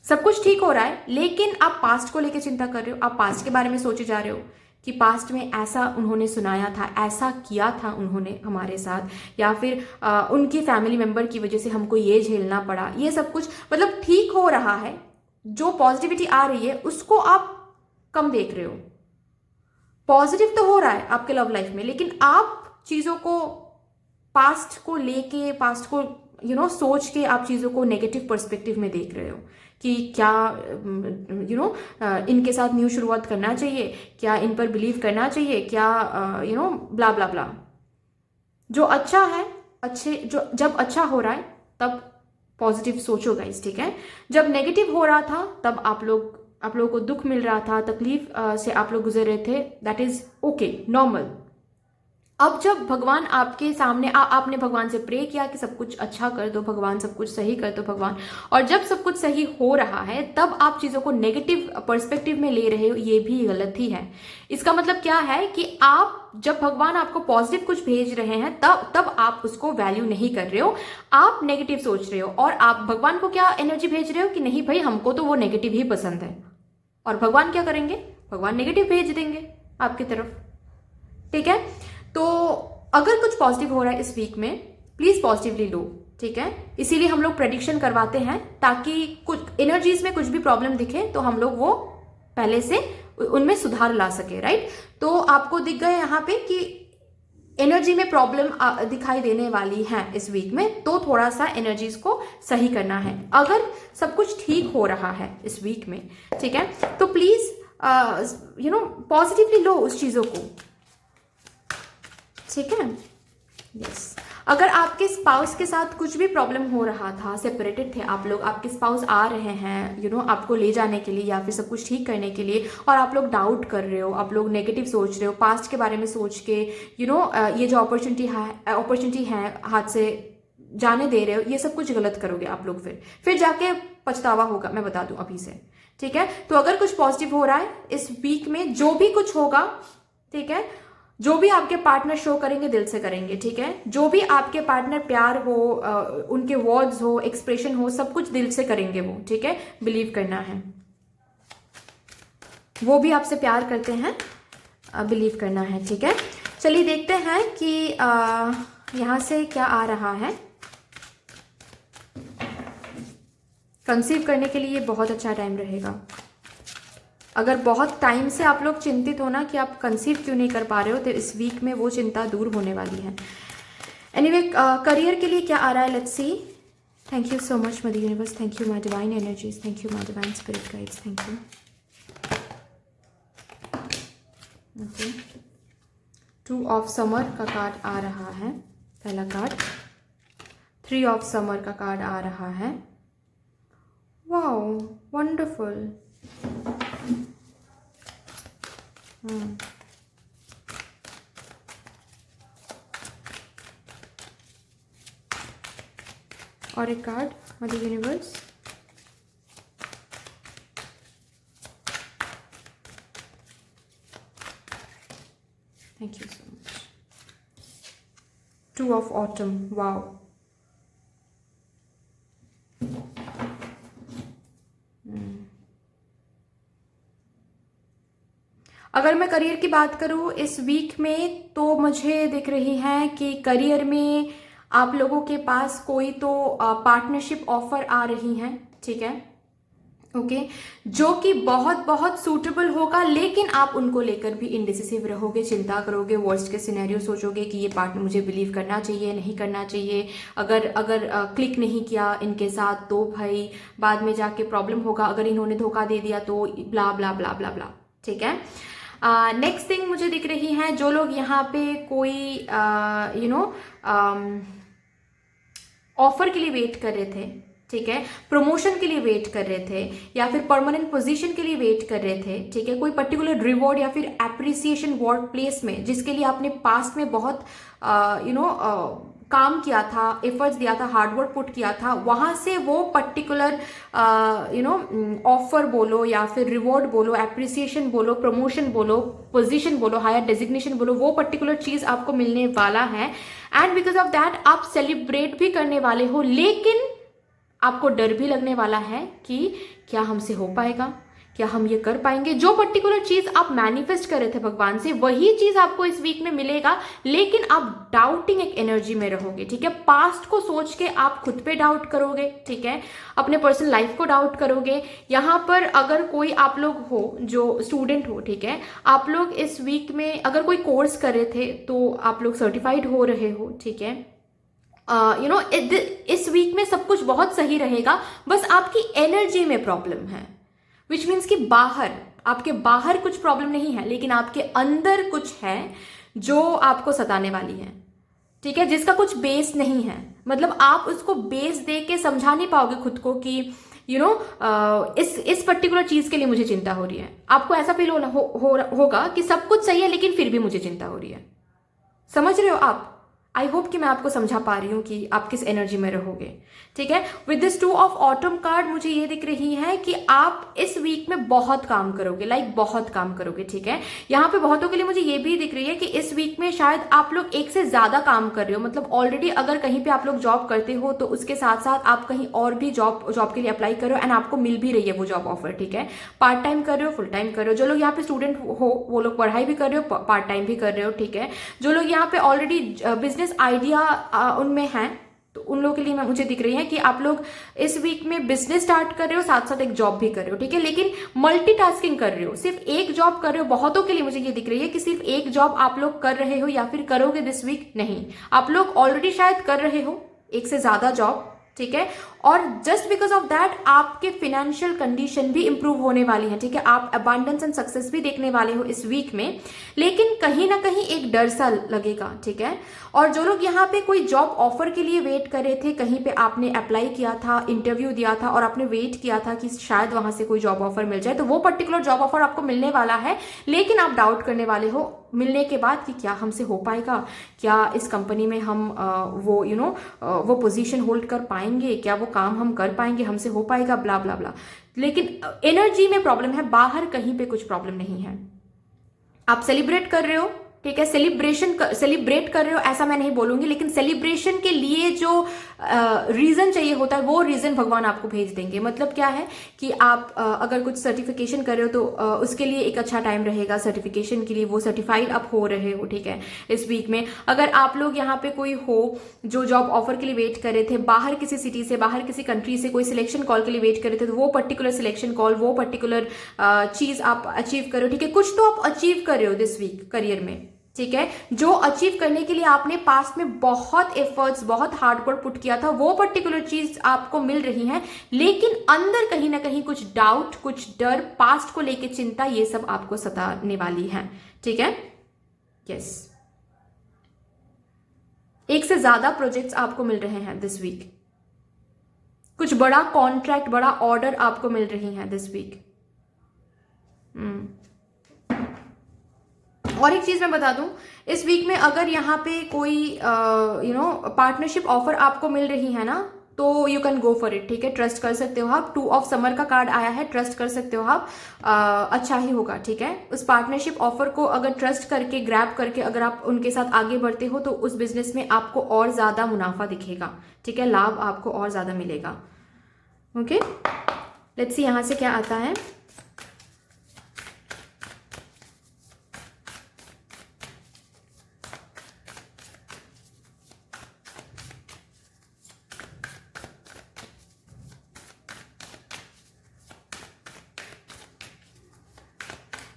सब कुछ ठीक हो रहा है, लेकिन आप पास्ट को लेके चिंता कर रहे हो, आप पास्ट के बारे में सोचे जा रहे हो कि पास्ट में ऐसा उन्होंने सुनाया था, ऐसा किया था उन्होंने हमारे साथ, या फिर उनकी फैमिली मेंबर की वजह से हमको ये झेलना पड़ा। ये सब कुछ मतलब ठीक हो रहा है, जो पॉजिटिविटी आ रही है उसको आप कम देख रहे हो। पॉजिटिव तो हो रहा है आपके लव लाइफ में, लेकिन आप चीज़ों को, पास्ट को लेके, पास्ट को सोच के आप चीज़ों को नेगेटिव पर्सपेक्टिव में देख रहे हो कि क्या इनके साथ न्यू शुरुआत करना चाहिए, क्या इन पर बिलीव करना चाहिए, क्या ब्ला ब्ला ब्ला। जो अच्छा है, जब अच्छा हो रहा है तब पॉजिटिव सोचो गाइस, ठीक है। जब नेगेटिव हो रहा था तब आप लोगों को दुख मिल रहा था, तकलीफ से आप लोग गुजर रहे थे, दैट इज ओके, नॉर्मल। अब जब भगवान आपके सामने आपने भगवान से प्रे किया कि सब कुछ अच्छा कर दो भगवान, सब कुछ सही कर दो भगवान, और जब सब कुछ सही हो रहा है तब आप चीज़ों को नेगेटिव पर्सपेक्टिव में ले रहे हो, ये भी गलत ही है। इसका मतलब क्या है कि आप, जब भगवान आपको पॉजिटिव कुछ भेज रहे हैं तब आप उसको वैल्यू नहीं कर रहे हो, आप नेगेटिव सोच रहे हो, और आप भगवान को क्या एनर्जी भेज रहे हो कि नहीं भाई हमको तो वो नेगेटिव ही पसंद है, और भगवान क्या करेंगे, भगवान नेगेटिव भेज देंगे आपकी तरफ, ठीक है। तो अगर कुछ पॉजिटिव हो रहा है इस वीक में, प्लीज पॉजिटिवली लो, ठीक है। इसीलिए हम लोग प्रेडिक्शन करवाते हैं, ताकि कुछ एनर्जीज में कुछ भी प्रॉब्लम दिखे तो हम लोग वो पहले से उनमें सुधार ला सके, राइट। तो आपको दिख गए यहाँ पे कि एनर्जी में प्रॉब्लम दिखाई देने वाली है इस वीक में, तो थोड़ा सा एनर्जीज को सही करना है। अगर सब कुछ ठीक हो रहा है इस वीक में, ठीक है, तो प्लीज पॉजिटिवली लो उस चीजों को, ठीक है। यस, अगर आपके स्पाउस के साथ कुछ भी प्रॉब्लम हो रहा था, सेपरेटेड थे आप लोग, आपके स्पाउस आ रहे हैं आपको ले जाने के लिए या फिर सब कुछ ठीक करने के लिए, और आप लोग डाउट कर रहे हो, आप लोग नेगेटिव सोच रहे हो, पास्ट के बारे में सोच के ये जो अपॉर्चुनिटी है हाथ से जाने दे रहे हो, ये सब कुछ गलत करोगे आप लोग, फिर जाके पछतावा होगा, मैं बता दूं अभी से, ठीक है। तो अगर कुछ पॉजिटिव हो रहा है इस वीक में, जो भी कुछ होगा, ठीक है, जो भी आपके पार्टनर शो करेंगे दिल से करेंगे, ठीक है। जो भी आपके पार्टनर प्यार हो, उनके वर्ड्स हो, एक्सप्रेशन हो, सब कुछ दिल से करेंगे वो, ठीक है, बिलीव करना है। वो भी आपसे प्यार करते हैं, बिलीव करना है, ठीक है। चलिए देखते हैं कि यहाँ से क्या आ रहा है। कंसीव करने के लिए बहुत अच्छा टाइम रहेगा। अगर बहुत टाइम से आप लोग चिंतित हो ना कि आप कंसीव क्यों नहीं कर पा रहे हो, तो इस वीक में वो चिंता दूर होने वाली है। एनीवे, करियर के लिए क्या आ रहा है, let's see. Thank you so much mother universe, thank you my divine energies, thank you my divine spirit guides, thank you. Okay, 2 of summer का कार्ड आ रहा है, पहला कार्ड। 3 ऑफ समर का कार्ड आ रहा है। Wow, wonderful. और एक card mother universe. Thank you so much. 2 of autumn, wow. अगर मैं करियर की बात करूँ इस वीक में, तो मुझे दिख रही है कि करियर में आप लोगों के पास कोई तो पार्टनरशिप ऑफर आ रही है, ठीक है, ओके, जो कि बहुत बहुत सूटेबल होगा, लेकिन आप उनको लेकर भी इंडिसिसिव रहोगे, चिंता करोगे, वर्स्ट के सिनेरियो सोचोगे कि ये पार्टनर मुझे बिलीव करना चाहिए, नहीं करना चाहिए, अगर क्लिक नहीं किया इनके साथ तो भाई बाद में जाके प्रॉब्लम होगा, अगर इन्होंने धोखा दे दिया तो ब्ला ब्ला ब्ला ब्ला ब्ला, ठीक है। नेक्स्ट थिंग मुझे दिख रही है, जो लोग यहाँ पे कोई ऑफर के लिए वेट कर रहे थे, ठीक है, प्रमोशन के लिए वेट कर रहे थे या फिर परमानेंट पोजीशन के लिए वेट कर रहे थे, ठीक है, कोई पर्टिकुलर रिवॉर्ड या फिर एप्रिसिएशन वर्क प्लेस में जिसके लिए आपने पास्ट में बहुत काम किया था, एफर्ट्स दिया था, हार्डवर्क पुट किया था, वहां से वो पर्टिकुलर ऑफर बोलो या फिर रिवॉर्ड बोलो, एप्रिसिएशन बोलो, प्रमोशन बोलो, पोजीशन बोलो, हायर डेजिग्नेशन बोलो, वो पर्टिकुलर चीज आपको मिलने वाला है। एंड बिकॉज ऑफ दैट आप सेलिब्रेट भी करने वाले हो, लेकिन आपको डर भी लगने वाला है कि क्या हमसे हो पाएगा, क्या हम ये कर पाएंगे। जो पर्टिकुलर चीज आप मैनिफेस्ट कर रहे थे भगवान से, वही चीज आपको इस वीक में मिलेगा, लेकिन आप डाउटिंग एक एनर्जी में रहोगे, ठीक है। पास्ट को सोच के आप खुद पे डाउट करोगे, ठीक है, अपने पर्सनल लाइफ को डाउट करोगे। यहाँ पर अगर कोई आप लोग हो जो स्टूडेंट हो, ठीक है, आप लोग इस वीक में अगर कोई कोर्स कर रहे थे तो आप लोग सर्टिफाइड हो रहे हो, ठीक है। इस वीक में सब कुछ बहुत सही रहेगा, बस आपकी एनर्जी में प्रॉब्लम है, विच मीन्स कि आपके बाहर कुछ प्रॉब्लम नहीं है, लेकिन आपके अंदर कुछ है जो आपको सताने वाली है, ठीक है, जिसका कुछ बेस नहीं है। मतलब आप उसको बेस दे के समझा नहीं पाओगे खुद को कि इस पर्टिकुलर चीज के लिए मुझे चिंता हो रही है। आपको ऐसा फील होगा कि सब कुछ सही है लेकिन फिर भी मुझे चिंता हो रही है। समझ रहे हो आप? आई होप कि मैं आपको समझा पा रही हूँ कि आप किस एनर्जी में रहोगे, ठीक है। With this 2 of autumn card मुझे ये दिख रही है कि आप इस वीक में बहुत काम करोगे, बहुत काम करोगे, ठीक है। यहाँ पे बहुतों के लिए मुझे ये भी दिख रही है कि इस वीक में शायद आप लोग एक से ज्यादा काम कर रहे हो। मतलब ऑलरेडी अगर कहीं पे आप लोग जॉब करते हो तो उसके साथ साथ आप कहीं और भी जॉब के लिए अप्लाई कर रहे हो एंड आपको मिल भी रही है वो जॉब ऑफर, ठीक है। पार्ट टाइम कर रहे हो, फुल टाइम कर रहे हो। जो लोग यहाँ पे स्टूडेंट हो वो लोग पढ़ाई भी कर रहे हो, पार्ट टाइम भी कर रहे हो, ठीक है। जो लोग यहाँ पे ऑलरेडी बिजनेस आइडिया उनमें है तो उन लोगों के लिए मुझे दिख रही है कि आप लोग इस वीक में बिजनेस स्टार्ट कर रहे हो, साथ साथ एक जॉब भी कर रहे हो, ठीक है, लेकिन मल्टीटास्किंग कर रहे हो, सिर्फ एक जॉब कर रहे हो। बहुतों के लिए मुझे ये दिख रही है कि सिर्फ एक जॉब आप लोग कर रहे हो या फिर करोगे दिस वीक, नहीं, आप लोग ऑलरेडी शायद कर रहे हो एक से ज्यादा जॉब, ठीक है। और जस्ट बिकॉज ऑफ दैट आपके फाइनेंशियल कंडीशन भी इंप्रूव होने वाली है, ठीक है। आप अबांडेंस एंड सक्सेस भी देखने वाले हो इस वीक में, लेकिन कहीं ना कहीं एक डर सा लगेगा, ठीक है। और जो लोग यहाँ पे कोई जॉब ऑफर के लिए वेट कर रहे थे, कहीं पे आपने अप्लाई किया था, इंटरव्यू दिया था और आपने वेट किया था कि शायद वहां से कोई जॉब ऑफर मिल जाए, तो वो पर्टिकुलर जॉब ऑफर आपको मिलने वाला है, लेकिन आप डाउट करने वाले हो मिलने के बाद कि क्या हमसे हो पाएगा, क्या इस कंपनी में हम वो पोजीशन होल्ड कर पाएंगे, क्या वो काम हम कर पाएंगे, हमसे हो पाएगा, ब्ला ब्ला ब्ला। लेकिन एनर्जी में प्रॉब्लम है, बाहर कहीं पे कुछ प्रॉब्लम नहीं है। आप सेलिब्रेट कर रहे हो, ठीक है, सेलिब्रेट कर रहे हो ऐसा मैं नहीं बोलूंगी, लेकिन सेलिब्रेशन के लिए जो रीजन चाहिए होता है वो रीजन भगवान आपको भेज देंगे। मतलब क्या है कि आप अगर कुछ सर्टिफिकेशन कर रहे हो तो उसके लिए एक अच्छा टाइम रहेगा सर्टिफिकेशन के लिए, वो सर्टिफाइड आप हो रहे हो, ठीक है, इस वीक में। अगर आप लोग यहाँ पे कोई हो जो जॉब ऑफर के लिए वेट कर रहे थे, बाहर किसी सिटी से, बाहर किसी कंट्री से कोई सिलेक्शन कॉल के लिए वेट कर रहे थे, तो वो पर्टिकुलर सिलेक्शन कॉल, वो पर्टिकुलर चीज आप अचीव करो, ठीक है। कुछ तो आप अचीव कर रहे हो दिस वीक करियर में, ठीक है। जो अचीव करने के लिए आपने पास्ट में बहुत एफर्ट्स, बहुत हार्डवर्क पुट किया था, वो पर्टिकुलर चीज आपको मिल रही है, लेकिन अंदर कहीं ना कहीं कुछ डाउट, कुछ डर, पास्ट को लेके चिंता, ये सब आपको सताने वाली है, ठीक है। यस, एक से ज्यादा प्रोजेक्ट्स आपको मिल रहे हैं दिस वीक, कुछ बड़ा कॉन्ट्रैक्ट, बड़ा ऑर्डर आपको मिल रही है दिस वीक। और एक चीज मैं बता दूं, इस वीक में अगर यहाँ पे कोई पार्टनरशिप ऑफर आपको मिल रही है ना, तो you can go for it, ठीक है, ट्रस्ट कर सकते हो आप। 2 ऑफ समर का कार्ड आया है, ट्रस्ट कर सकते हो आप, अच्छा ही होगा, ठीक है। उस पार्टनरशिप ऑफर को अगर ट्रस्ट करके, ग्रैब करके अगर आप उनके साथ आगे बढ़ते हो तो उस बिजनेस में आपको और ज्यादा मुनाफा दिखेगा, ठीक है, लाभ आपको और ज्यादा मिलेगा। ओके, लेट्स सी यहां से क्या आता है।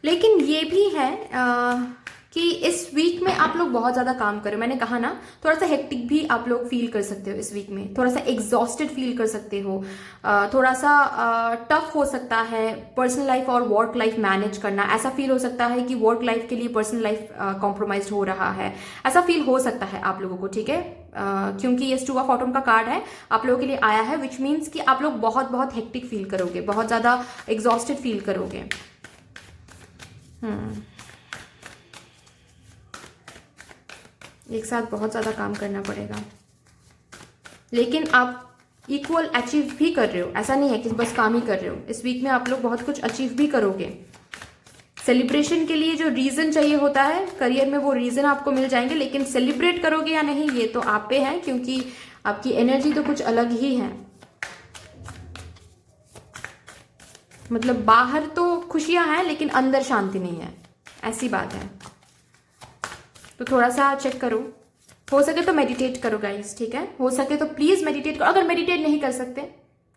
लेकिन ये भी है कि इस वीक में आप लोग बहुत ज़्यादा काम करो। मैंने कहा ना, थोड़ा सा हेक्टिक भी आप लोग फील कर सकते हो इस वीक में, थोड़ा सा एग्जॉस्टेड फील कर सकते हो, थोड़ा सा टफ हो सकता है पर्सनल लाइफ और वर्क लाइफ मैनेज करना। ऐसा फील हो सकता है कि वर्क लाइफ के लिए पर्सनल लाइफ कॉम्प्रोमाइज हो रहा है, ऐसा फील हो सकता है आप लोगों को, ठीक है। क्योंकि ये टू ऑफ ऑटम का कार्ड है, आप लोगों के लिए आया है, विच मीन्स कि आप लोग बहुत बहुत हेक्टिक फील करोगे, बहुत ज़्यादा एग्जॉस्टेड फील करोगे। एक साथ बहुत ज़्यादा काम करना पड़ेगा, लेकिन आप इक्वल अचीव भी कर रहे हो। ऐसा नहीं है कि बस काम ही कर रहे हो, इस वीक में आप लोग बहुत कुछ अचीव भी करोगे। सेलिब्रेशन के लिए जो रीज़न चाहिए होता है करियर में, वो रीज़न आपको मिल जाएंगे, लेकिन सेलिब्रेट करोगे या नहीं ये तो आप पे है, क्योंकि आपकी एनर्जी तो कुछ अलग ही है। मतलब बाहर तो खुशियां हैं लेकिन अंदर शांति नहीं है, ऐसी बात है। तो थोड़ा सा चेक करो, हो सके तो मेडिटेट करो गाइस, ठीक है। हो सके तो प्लीज मेडिटेट करो। अगर मेडिटेट नहीं कर सकते,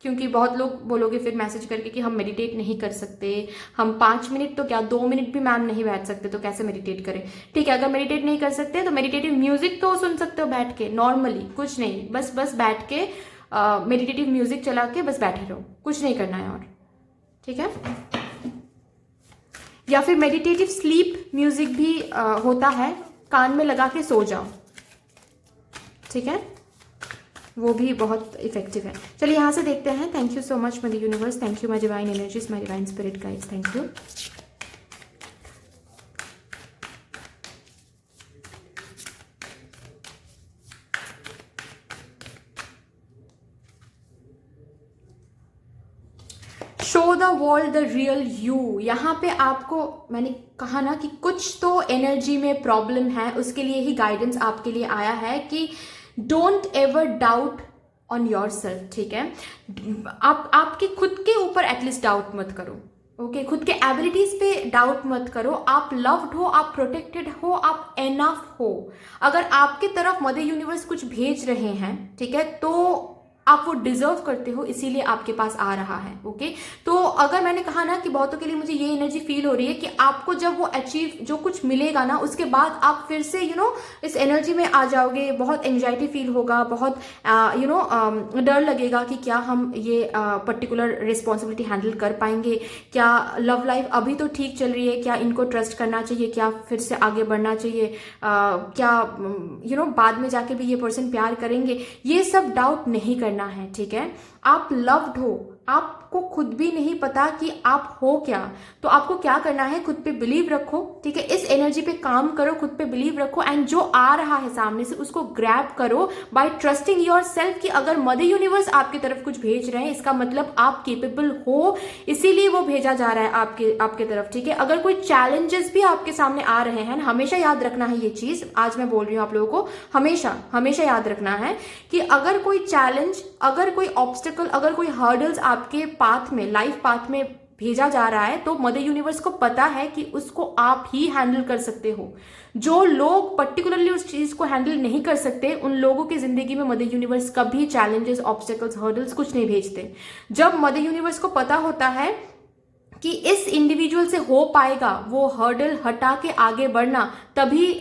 क्योंकि बहुत लोग बोलोगे फिर मैसेज करके कि हम मेडिटेट नहीं कर सकते, हम 5 मिनट तो क्या 2 मिनट भी मैम नहीं बैठ सकते, तो कैसे मेडिटेट करें। ठीक है, अगर मेडिटेट नहीं कर सकते तो मेडिटेटिव म्यूजिक तो सुन सकते हो बैठ के, नॉर्मली कुछ नहीं, बस बैठ के मेडिटेटिव म्यूजिक चला के बस बैठे रहो, कुछ नहीं करना है और, ठीक है। या फिर मेडिटेटिव स्लीप म्यूजिक भी होता है, कान में लगा के सो जाओ, ठीक है, वो भी बहुत इफेक्टिव है। चलिए यहाँ से देखते हैं। Thank you so much mother universe, thank you my divine energies, my divine spirit guides, thank you. Show the world the real you. यहाँ पे आपको मैंने कहा ना कि कुछ तो एनर्जी में प्रॉब्लम है, उसके लिए ही गाइडेंस आपके लिए आया है कि don't ever doubt on your self, ठीक है। आप आपके खुद के ऊपर एटलीस्ट डाउट मत करो, ओके। खुद के एबिलिटीज पे डाउट मत करो। आप लव्ड हो, आप प्रोटेक्टेड हो, आप एनफ हो। अगर आपके तरफ मदर यूनिवर्स कुछ भेज रहे हैं, ठीक है, तो आप वो डिजर्व करते हो, इसीलिए आपके पास आ रहा है, ओके। तो अगर मैंने कहा ना कि बहुतों के लिए मुझे ये एनर्जी फील हो रही है कि आपको जब वो अचीव जो कुछ मिलेगा ना, उसके बाद आप फिर से इस एनर्जी में आ जाओगे, बहुत एंजाइटी फील होगा, बहुत डर लगेगा कि क्या हम ये पर्टिकुलर रिस्पॉन्सिबिलिटी हैंडल कर पाएंगे, क्या लव लाइफ अभी तो ठीक चल रही है, क्या इनको ट्रस्ट करना चाहिए, क्या फिर से आगे बढ़ना चाहिए, क्या बाद में जाके भी ये पर्सन प्यार करेंगे। ये सब डाउट नहीं करना है, ठीक है। आप लव्ड हो, आपको खुद भी नहीं पता कि आप हो क्या, तो आपको क्या करना है, खुद पे बिलीव रखो, ठीक है। इस एनर्जी पे काम करो, खुद पे बिलीव रखो, एंड जो आ रहा है सामने से उसको ग्रैब करो बाय ट्रस्टिंग योर सेल्फ कि अगर मदर यूनिवर्स आपकी तरफ कुछ भेज रहे हैं, इसका मतलब आप केपेबल हो, इसीलिए वो भेजा जा रहा है आपके तरफ, ठीक है। अगर कोई चैलेंजेस भी आपके सामने आ रहे हैं, हमेशा याद रखना है ये चीज, आज मैं बोल रही हूँ आप लोगों को, हमेशा हमेशा याद रखना है कि अगर कोई चैलेंज, अगर कोई ऑब्स्टिकल, अगर कोई हर्डल्स आपके पाथ में, लाइफ पाथ में भेजा जा रहा है, तो मदर यूनिवर्स को पता है कि उसको आप ही हैंडल कर सकते हो। जो लोग पर्टिकुलरली उस चीज को हैंडल नहीं कर सकते, उन लोगों की जिंदगी में मदर यूनिवर्स कभी चैलेंजेस, ऑब्स्टिकल्स, हर्डल्स कुछ नहीं भेजते। जब मदर यूनिवर्स को पता होता है कि इस इंडिविजुअल से हो पाएगा वो हर्डल हटा के आगे बढ़ना, तभी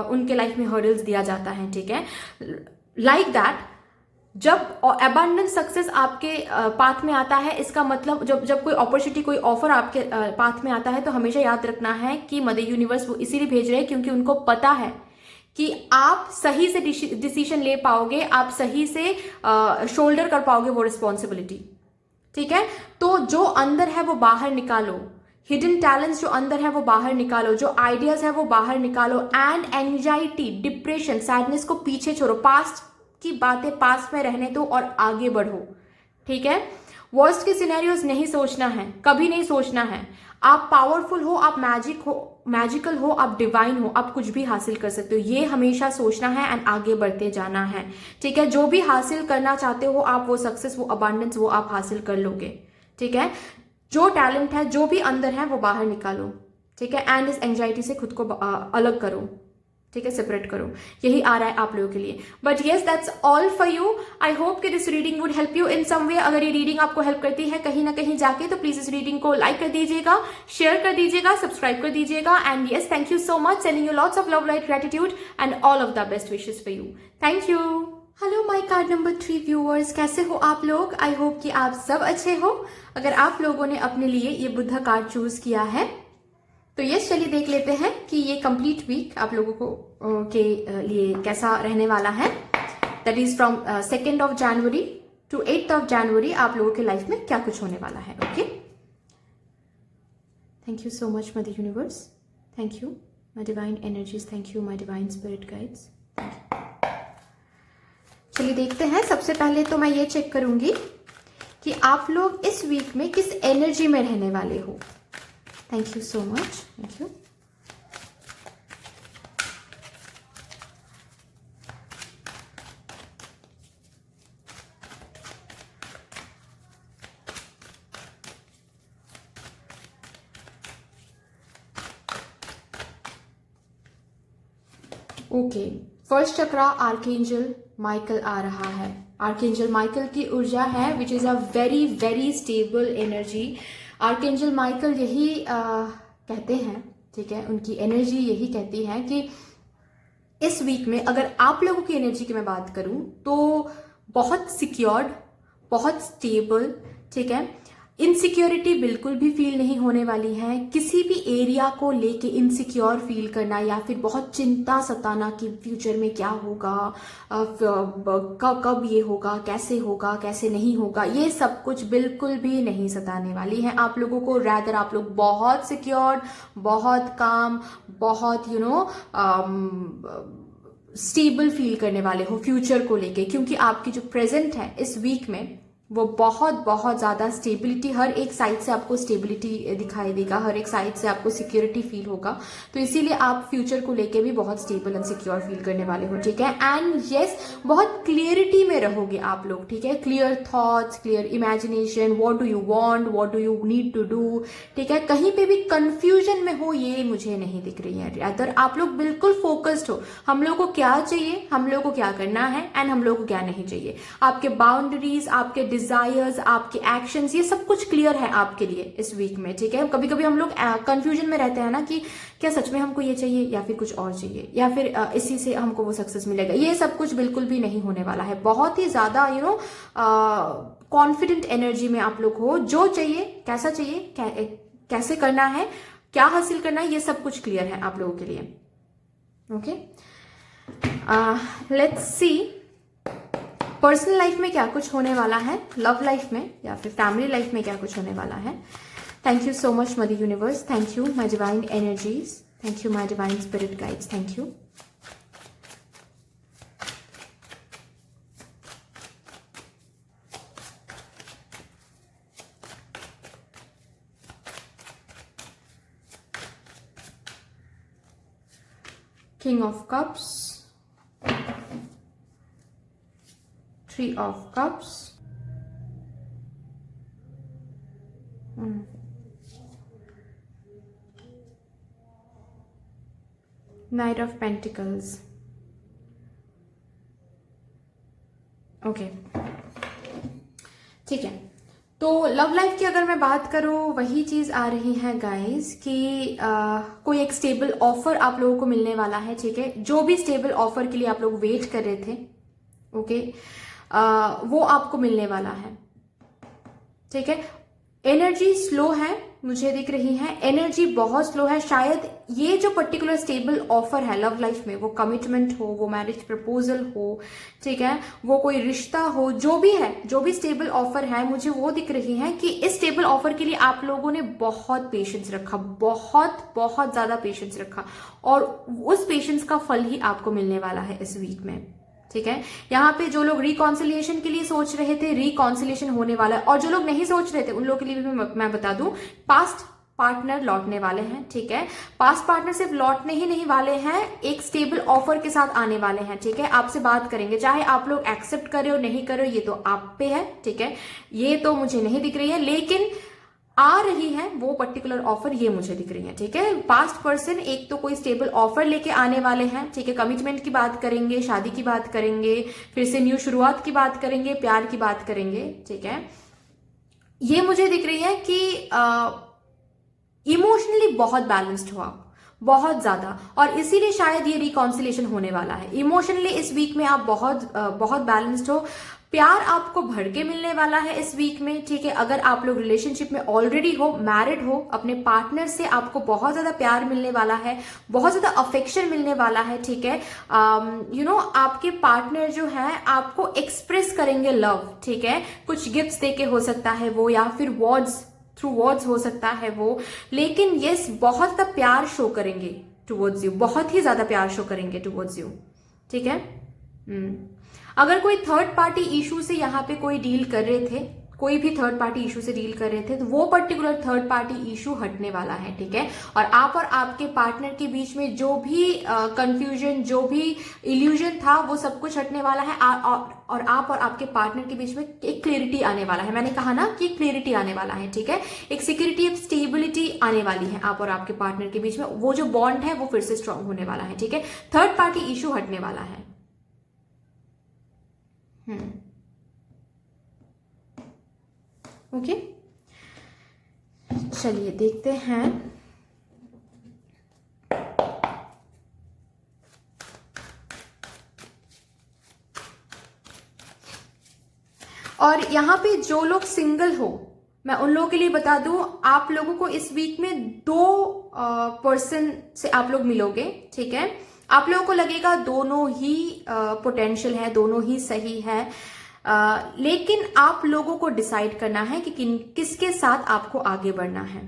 उनके लाइफ में हर्डल्स दिया जाता है, ठीक है। लाइक दैट, जब अबंडेंस सक्सेस आपके पाथ में आता है, इसका मतलब जब कोई अपॉर्चुनिटी, कोई ऑफर आपके पाथ में आता है, तो हमेशा याद रखना है कि मदर यूनिवर्स वो इसीलिए भेज रहे हैं क्योंकि उनको पता है कि आप सही से डिसीजन ले पाओगे, आप सही से शोल्डर कर पाओगे वो रिस्पॉन्सिबिलिटी, ठीक है। तो जो अंदर है वो बाहर निकालो, हिडन टैलेंट्स जो अंदर है वो बाहर निकालो, जो आइडियाज है वो बाहर निकालो, एंड एंजाइटी, डिप्रेशन, सैडनेस को पीछे छोड़ो, पास्ट की बातें पास में रहने दो और आगे बढ़ो, ठीक है। वर्स्ट के सिनेरियोज नहीं सोचना है, कभी नहीं सोचना है। आप पावरफुल हो, आप मैजिकल हो, आप डिवाइन हो, आप कुछ भी हासिल कर सकते हो, ये हमेशा सोचना है एंड आगे बढ़ते जाना है, ठीक है। जो भी हासिल करना चाहते हो आप, वो सक्सेस, वो अबंडेंस, वो आप हासिल कर लोगे, ठीक है। जो टैलेंट है, जो भी अंदर है, वो बाहर निकालो, ठीक है। एंड इस एंजाइटी से खुद को अलग करो, ठीक है, सेपरेट करो, यही आ रहा है आप लोगों के लिए। But yes, that's all for you. I hope कि this reading would help you in some way. अगर ये रीडिंग आपको हेल्प करती है कहीं ना कहीं जाके, तो प्लीज इस रीडिंग को लाइक कर दीजिएगा, शेयर कर दीजिएगा, सब्सक्राइब कर दीजिएगा। And yes, thank you so much, sending you lots of love, light, gratitude and all of the best wishes for you. Thank you. Hello my card number 3 viewers, कैसे हो आप लोग? आई होप कि आप सब अच्छे हो। अगर आप लोगों ने अपने लिए ये बुद्धा कार्ड चूज किया है तो यस, चलिए देख लेते हैं कि ये कंप्लीट वीक आप लोगों को के लिए कैसा रहने वाला है। That is from 2 January to 8 January आप लोगों के लाइफ में क्या कुछ होने वाला है। Okay, thank you so much mother universe, thank you my divine energies, thank you my divine spirit guides. चलिए देखते हैं। सबसे पहले तो मैं ये चेक करूंगी कि आप लोग इस वीक में किस एनर्जी में रहने वाले हो। Thank you so much, thank you. Okay, first chakra archangel Michael आ रहा है। आर्कएंजल माइकल की ऊर्जा है which is a very very stable energy. Archangel Michael यही कहते हैं, ठीक है, उनकी एनर्जी यही कहती है कि इस वीक में अगर आप लोगों की एनर्जी की मैं बात करूं तो बहुत सिक्योर्ड, बहुत स्टेबल, ठीक है, इनसिक्योरिटी बिल्कुल भी फील नहीं होने वाली है। किसी भी एरिया को लेके इनसिक्योर फील करना या फिर बहुत चिंता सताना कि फ्यूचर में क्या होगा, कब ये होगा, कैसे नहीं होगा, ये सब कुछ बिल्कुल भी नहीं सताने वाली है आप लोगों को। रैदर आप लोग बहुत सिक्योर्ड, बहुत काम, बहुत स्टेबल फील करने वाले हो फ्यूचर को लेके, क्योंकि आपकी जो प्रेजेंट है इस वीक में वो बहुत ज्यादा स्टेबिलिटी, हर एक साइड से आपको स्टेबिलिटी दिखाई देगा, हर एक साइड से आपको सिक्योरिटी फील होगा। तो इसीलिए आप फ्यूचर को लेके भी बहुत स्टेबल एंड सिक्योर फील करने वाले हो, ठीक है। एंड यस, बहुत क्लियरिटी में रहोगे आप लोग, ठीक है। Clear thoughts, clear imagination, what do you want, what do you need to do, ठीक है। कहीं पे भी कंफ्यूजन में हो ये मुझे नहीं दिख रही है। अदर आप लोग बिल्कुल फोकस्ड हो, हम लोग को क्या चाहिए, हम लोग को क्या करना है एंड हम लोग को क्या नहीं चाहिए। आपके बाउंड्रीज, आपके डिजायर्स, आपके एक्शंस, ये सब कुछ क्लियर है आपके लिए इस वीक में, ठीक है। कभी कभी हम लोग कंफ्यूजन में रहते हैं ना कि क्या सच में हमको ये चाहिए या फिर कुछ और चाहिए, या फिर इसी से हमको वो सक्सेस मिलेगा। ये सब कुछ बिल्कुल भी नहीं होने वाला है। बहुत ही ज्यादा कॉन्फिडेंट एनर्जी में आप लोग हो। जो चाहिए, कैसा चाहिए, कैसे करना है, क्या हासिल करना है, ये सब कुछ क्लियर है आप लोगों के लिए। Okay, let's see personal life में क्या कुछ होने वाला है, लव लाइफ में या फिर फैमिली लाइफ में क्या कुछ होने वाला है। Thank you so much mother universe, thank you my divine energies, thank you my divine spirit guides, thank you. King of cups, Three of Cups, Knight of Pentacles। Okay, ठीक है। तो love life की अगर मैं बात करूं, वही चीज आ रही है गाइस कि कोई एक स्टेबल ऑफर आप लोगों को मिलने वाला है, ठीक है। जो भी स्टेबल ऑफर के लिए आप लोग वेट कर रहे थे, ओके, वो आपको मिलने वाला है, ठीक है। एनर्जी स्लो है, मुझे दिख रही है, एनर्जी बहुत स्लो है। शायद ये जो पर्टिकुलर स्टेबल ऑफर है लव लाइफ में, वो कमिटमेंट हो, वो मैरिज प्रपोजल हो, ठीक है, वो कोई रिश्ता हो, जो भी है, जो भी स्टेबल ऑफर है, मुझे वो दिख रही है कि इस स्टेबल ऑफर के लिए आप लोगों ने बहुत पेशेंस रखा, बहुत ज्यादा पेशेंस रखा, और उस पेशेंस का फल ही आपको मिलने वाला है इस वीक में, ठीक है। यहाँ पे जो लोग रिकॉन्सिलिएशन के लिए सोच रहे थे, रिकॉन्सिलिएशन होने वाला है, और जो लोग नहीं सोच रहे थे उन लोगों के लिए भी मैं बता दूं, पास्ट पार्टनर लौटने वाले हैं, ठीक है। पास्ट पार्टनर सिर्फ लौटने ही नहीं वाले हैं, एक स्टेबल ऑफर के साथ आने वाले हैं, ठीक है। आपसे बात करेंगे, चाहे आप लोग एक्सेप्ट करे हो नहीं करे हो, ये तो आप पे है, ठीक है। ये तो मुझे नहीं दिख रही है, लेकिन आ रही है वो पर्टिकुलर ऑफर, ये मुझे दिख रही है, ठीक है। पास्ट पर्सन एक तो कोई स्टेबल ऑफर लेके आने वाले हैं, ठीक है। कमिटमेंट की बात करेंगे, शादी की बात करेंगे, फिर से न्यू शुरुआत की बात करेंगे, प्यार की बात करेंगे, ठीक है। ये मुझे दिख रही है कि इमोशनली बहुत बैलेंस्ड हो आप, बहुत ज्यादा, और इसीलिए शायद ये रिकॉन्सिलेशन होने वाला है। इमोशनली इस वीक में आप बहुत बैलेंस्ड हो। प्यार आपको भर के मिलने वाला है इस वीक में, ठीक है। अगर आप लोग रिलेशनशिप में ऑलरेडी हो, मैरिड हो, अपने पार्टनर से आपको बहुत ज्यादा प्यार मिलने वाला है, बहुत ज्यादा अफेक्शन मिलने वाला है, ठीक है। आपके पार्टनर जो है आपको एक्सप्रेस करेंगे लव, ठीक है। कुछ गिफ्ट्स देके हो सकता है वो, या फिर थ्रू वर्ड्स हो सकता है वो, लेकिन यस बहुत ज्यादा प्यार शो करेंगे टुवर्ड्स यू, बहुत ही ज्यादा प्यार शो करेंगे टुवर्ड्स यू, ठीक है। अगर कोई थर्ड पार्टी इशू से यहाँ पे कोई डील कर रहे थे, कोई भी थर्ड पार्टी इशू से डील कर रहे थे, तो वो पर्टिकुलर थर्ड पार्टी इशू हटने वाला है, ठीक है। और आपके पार्टनर के बीच में जो भी कंफ्यूजन, जो भी इल्यूजन था, वो सब कुछ हटने वाला है। और आप और आपके पार्टनर के बीच में एक क्लियरिटी आने वाला है। मैंने कहा ना कि क्लियरिटी आने वाला है, ठीक है। एक सिक्योरिटी, एक स्टेबिलिटी आने वाली है आप और आपके पार्टनर के बीच में। वो जो बॉन्ड है वो फिर से स्ट्रांग होने वाला है, ठीक है। थर्ड पार्टी इशू हटने वाला है। ओके, चलिए देखते हैं। और यहाँ पे जो लोग सिंगल हो, मैं उन लोगों के लिए बता दूं, आप लोगों को इस वीक में 2 पर्सन से आप लोग मिलोगे, ठीक है। आप लोगों को लगेगा दोनों ही पोटेंशियल है, दोनों ही सही है, लेकिन आप लोगों को डिसाइड करना है कि किसके साथ आपको आगे बढ़ना है।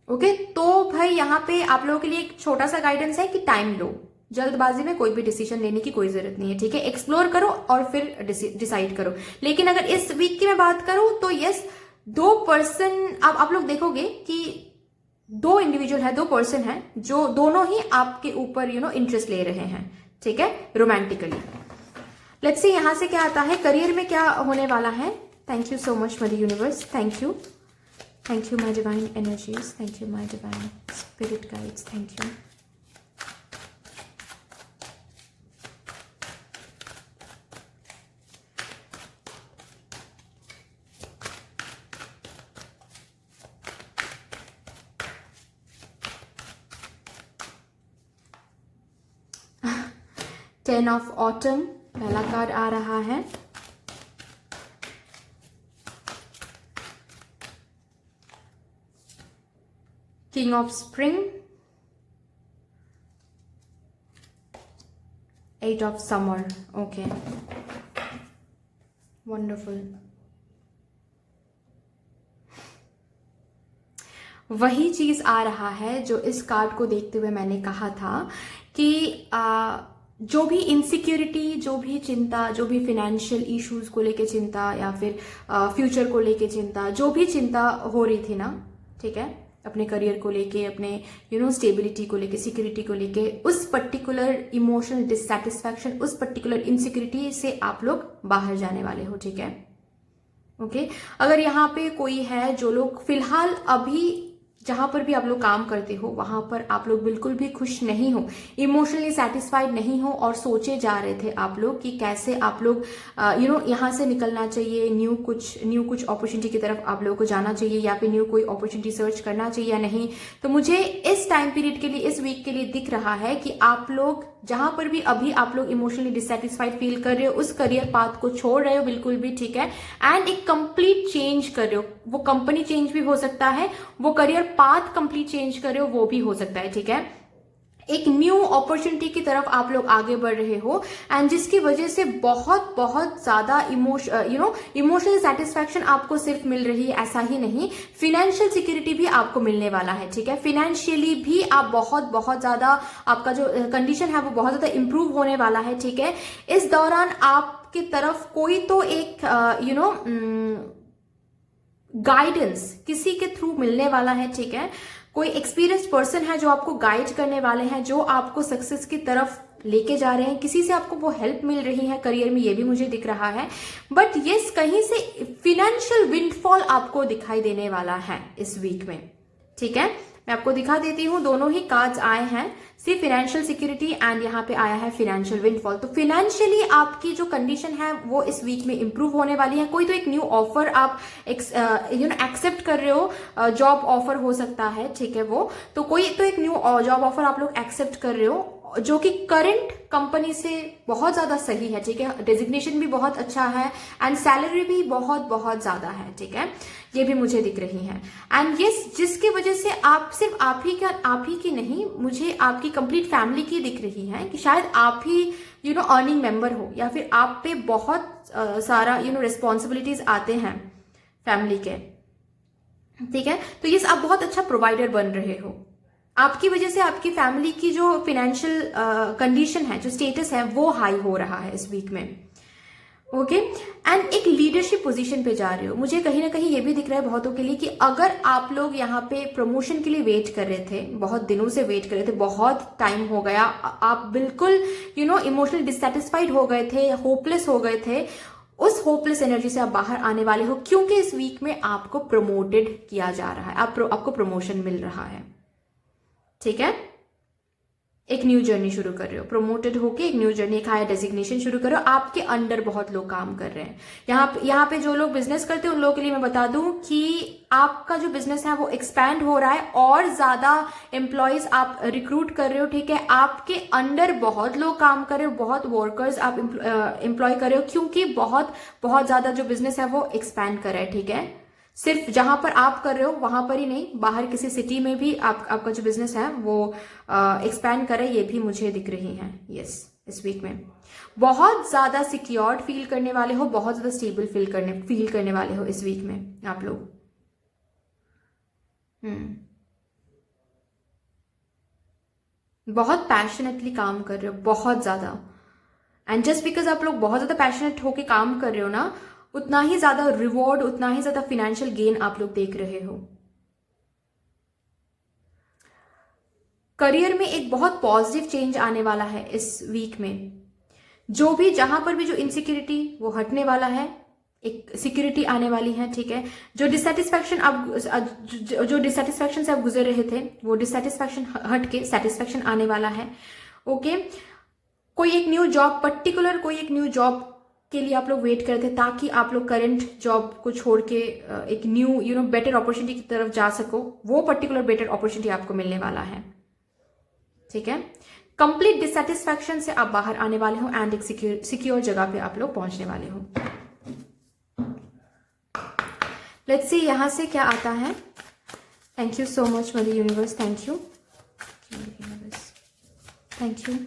ओके, तो भाई यहाँ पे आप लोगों के लिए एक छोटा सा गाइडेंस है कि टाइम लो, जल्दबाजी में कोई भी डिसीजन लेने की कोई जरूरत नहीं है, ठीक है। एक्सप्लोर करो और फिर डिसाइड करो। लेकिन अगर इस वीक की मैं बात करूं तो यस, 2 पर्सन आप लोग देखोगे कि 2 इंडिविजुअल है, 2 पर्सन है जो दोनों ही आपके ऊपर इंटरेस्ट ले रहे हैं, ठीक है, रोमांटिकली। लेट्स सी यहां से क्या आता है, करियर में क्या होने वाला है। Thank you so much mother universe, thank you my divine energies, thank you my divine spirit guides, thank you. Ten of autumn पहला कार्ड आ रहा है। King of spring, 8 of summer, okay, wonderful. वही चीज आ रहा है जो इस कार्ड को देखते हुए मैंने कहा था कि जो भी इनसिक्योरिटी, जो भी चिंता, जो भी फाइनेंशियल इश्यूज को लेके चिंता, या फिर फ्यूचर को लेके चिंता, जो भी चिंता हो रही थी ना, ठीक है, अपने करियर को लेके, अपने स्टेबिलिटी को लेके, सिक्योरिटी को लेके, उस पर्टिकुलर इमोशनल डिससेटिस्फैक्शन, उस पर्टिकुलर इनसिक्योरिटी से आप लोग बाहर जाने वाले हो, ठीक है। ओके, अगर यहाँ पे कोई है जो लोग फिलहाल अभी जहां पर भी आप लोग काम करते हो वहां पर आप लोग बिल्कुल भी खुश नहीं हो, इमोशनली सेटिस्फाइड नहीं हो, और सोचे जा रहे थे आप लोग कि कैसे आप लोग यहाँ से निकलना चाहिए, न्यू कुछ अपॉर्चुनिटी की तरफ आप लोगों को जाना चाहिए, या फिर न्यू कोई अपॉर्चुनिटी सर्च करना चाहिए या नहीं। तो मुझे इस टाइम पीरियड के लिए, इस वीक के लिए दिख रहा है कि आप लोग जहां पर भी अभी आप लोग इमोशनली डिससेटिस्फाइड फील कर रहे हो, उस करियर पाथ को छोड़ रहे हो बिल्कुल भी, ठीक है, एंड एक कंप्लीट चेंज कर रहे हो। वो कंपनी चेंज भी हो सकता है, वो करियर पाथ कंप्लीट चेंज कर रहे हो वो भी हो सकता है, ठीक है। एक न्यू अपॉर्चुनिटी की तरफ आप लोग आगे बढ़ रहे हो, एंड जिसकी वजह से बहुत ज्यादा इमोशनल सेटिस्फैक्शन आपको सिर्फ मिल रही है, ऐसा ही नहीं, फाइनेंशियल सिक्योरिटी भी आपको मिलने वाला है, ठीक है। फाइनेंशियली भी आप बहुत ज्यादा, आपका जो कंडीशन है वो बहुत ज्यादा इंप्रूव होने वाला है, ठीक है। इस दौरान आपकी तरफ कोई तो एक गाइडेंस किसी के थ्रू मिलने वाला है, ठीक है। कोई एक्सपीरियंस्ड पर्सन है जो आपको गाइड करने वाले हैं, जो आपको सक्सेस की तरफ लेके जा रहे हैं, किसी से आपको वो हेल्प मिल रही है करियर में, ये भी मुझे दिख रहा है। बट ये कहीं से फिनेंशियल विंडफॉल आपको दिखाई देने वाला है इस वीक में, ठीक है। मैं आपको दिखा देती हूँ, दोनों ही कार्ड्स आए हैं, सिर्फ फाइनेंशियल सिक्योरिटी एंड यहाँ पे आया है फाइनेंशियल विंडफॉल। तो फाइनेंशियली आपकी जो कंडीशन है वो इस वीक में इंप्रूव होने वाली है। कोई तो एक न्यू ऑफर आप एक्सेप्ट कर रहे हो, जॉब ऑफर हो सकता है, ठीक है। वो तो कोई तो एक न्यू जॉब ऑफर आप लोग एक्सेप्ट कर रहे हो जो कि करंट कंपनी से बहुत ज्यादा सही है, ठीक है। डेजिग्नेशन भी बहुत अच्छा है एंड सैलरी भी बहुत बहुत ज्यादा है, ठीक है। ये भी मुझे दिख रही है। एंड ये जिसकी वजह से आप सिर्फ आप ही की नहीं, मुझे आपकी कंप्लीट फैमिली की दिख रही है कि शायद आप ही अर्निंग मेंबर हो, या फिर आप पे बहुत सारा रिस्पॉन्सिबिलिटीज आते हैं फैमिली के, ठीक है। तो ये आप बहुत अच्छा प्रोवाइडर बन रहे हो। आपकी वजह से आपकी फैमिली की जो फाइनेंशियल कंडीशन है, जो स्टेटस है, वो हाई हो रहा है इस वीक में, ओके। एंड एक लीडरशिप पोजीशन पे जा रहे हो। मुझे कहीं ना कहीं ये भी दिख रहा है बहुतों के लिए कि अगर आप लोग यहाँ पे प्रमोशन के लिए वेट कर रहे थे, बहुत दिनों से वेट कर रहे थे, बहुत टाइम हो गया, आप बिल्कुल इमोशनल डिससेटिस्फाइड हो गए थे, होपलेस हो गए थे, उस होपलेस एनर्जी से आप बाहर आने वाले हो, क्योंकि इस वीक में आपको प्रमोटेड किया जा रहा है, आपको प्रमोशन मिल रहा है, ठीक है। एक न्यू जर्नी शुरू कर रहे हो, प्रमोटेड होके एक न्यू जर्नी, एक हायर डेजिग्नेशन शुरू कर रहे हो। आपके अंडर बहुत लोग काम कर रहे हैं। यहाँ पे जो लोग बिजनेस करते हैं उन लोगों के लिए मैं बता दूं कि आपका जो बिजनेस है वो एक्सपैंड हो रहा है और ज्यादा एम्प्लॉयज आप रिक्रूट कर रहे हो, ठीक है। आपके अंडर बहुत लोग काम कर रहे हो, बहुत वर्कर्स आप एम्प्लॉय कर रहे हो, क्योंकि बहुत बहुत ज्यादा जो बिजनेस है वो एक्सपैंड कर रहा है, ठीक है। सिर्फ जहां पर आप कर रहे हो वहां पर ही नहीं, बाहर किसी सिटी में भी आपका जो बिजनेस है वो एक्सपैंड कर रहा है, ये भी मुझे दिख रही है। यस, इस वीक में बहुत ज्यादा सिक्योर्ड फील करने वाले हो, बहुत ज्यादा स्टेबल फील करने वाले हो इस वीक में आप लोग। बहुत पैशनेटली काम कर रहे हो, बहुत ज्यादा। एंड जस्ट बिकॉज आप लोग बहुत ज्यादा पैशनेट होके काम कर रहे हो ना, उतना ही ज्यादा रिवॉर्ड, उतना ही ज्यादा फाइनेंशियल गेन आप लोग देख रहे हो। करियर में एक बहुत पॉजिटिव चेंज आने वाला है इस वीक में। जो भी जहां पर भी जो इनसिक्योरिटी वो हटने वाला है, एक सिक्योरिटी आने वाली है, ठीक है। जो डिससेटिस्फैक्शन से आप गुजर रहे थे, वो डिससेटिस्फैक्शन हट के सेटिस्फैक्शन आने वाला है, ओके। कोई एक न्यू जॉब, पर्टिकुलर कोई एक न्यू जॉब के लिए आप लोग वेट कर रहे थे, ताकि आप लोग करंट जॉब को छोड़ के एक न्यू बेटर अपॉर्चुनिटी की तरफ जा सको। वो पर्टिकुलर बेटर अपॉर्चुनिटी आपको मिलने वाला है, ठीक है। कंप्लीट डिससेटिस्फैक्शन से आप बाहर आने वाले हो एंड एक सिक्योर जगह पे आप लोग पहुंचने वाले हो। लेट्स सी यहां से क्या आता है। Thank you so much mother universe, thank you, thank you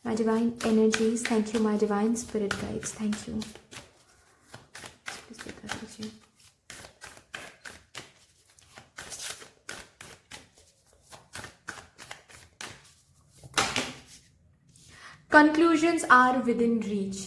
my divine energies, thank you my divine spirit guides, thank you। Conclusions are within reach।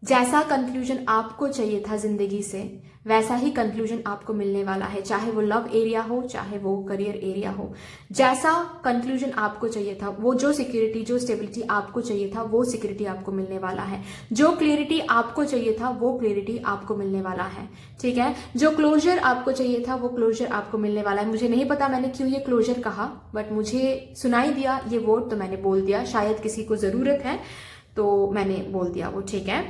जैसा कंक्लूजन आपको चाहिए था जिंदगी से, वैसा ही कंक्लूजन आपको मिलने वाला है, चाहे वो लव एरिया हो, चाहे वो करियर एरिया हो। जैसा कंक्लूजन आपको चाहिए था, वो जो सिक्योरिटी, जो स्टेबिलिटी आपको चाहिए था, वो सिक्योरिटी आपको मिलने वाला है। जो क्लियरिटी आपको चाहिए था, वो क्लियरिटी आपको मिलने वाला है, ठीक है। जो क्लोजर आपको चाहिए था, वो क्लोजर आपको मिलने वाला है। मुझे नहीं पता मैंने क्यों ये क्लोजर कहा, बट मुझे सुनाई दिया ये वर्ड, तो मैंने बोल दिया। शायद किसी को जरूरत है तो मैंने बोल दिया वो, ठीक है।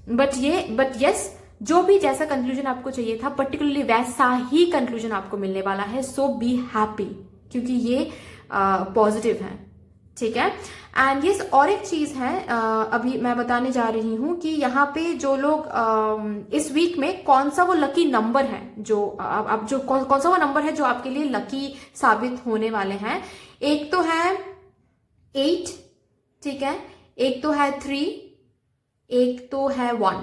बट यस, जो भी जैसा कंक्लूजन आपको चाहिए था, पर्टिकुलरली वैसा ही कंक्लूजन आपको मिलने वाला है। सो बी हैप्पी, क्योंकि ये पॉजिटिव है, ठीक है। एंड यस, और एक चीज है अभी मैं बताने जा रही हूं कि यहाँ पे जो लोग इस वीक में कौन सा वो लकी नंबर है, जो अब जो कौन सा वो नंबर है जो आपके लिए लकी साबित होने वाले हैं। एक तो है 8, ठीक है, एक तो है 3, एक तो है 1,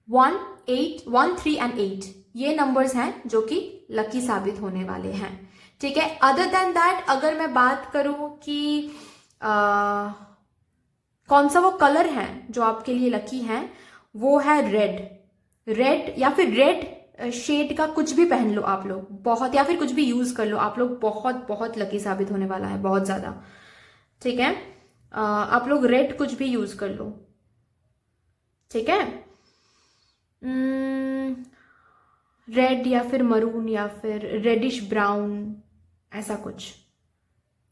1, 3 एंड 8, ये नंबर्स हैं जो कि लकी साबित होने वाले हैं, ठीक है। अदर देन दैट, अगर मैं बात करूं कि कौन सा वो कलर है जो आपके लिए लकी है, वो है रेड या फिर रेड शेड का कुछ भी पहन लो आप लोग, बहुत, या फिर कुछ भी यूज कर लो आप लोग, बहुत बहुत लकी साबित होने वाला है, बहुत ज्यादा। ठीक है, आप लोग रेड कुछ भी यूज कर लो। ठीक है, रेड या फिर मरून या फिर रेडिश ब्राउन, ऐसा कुछ।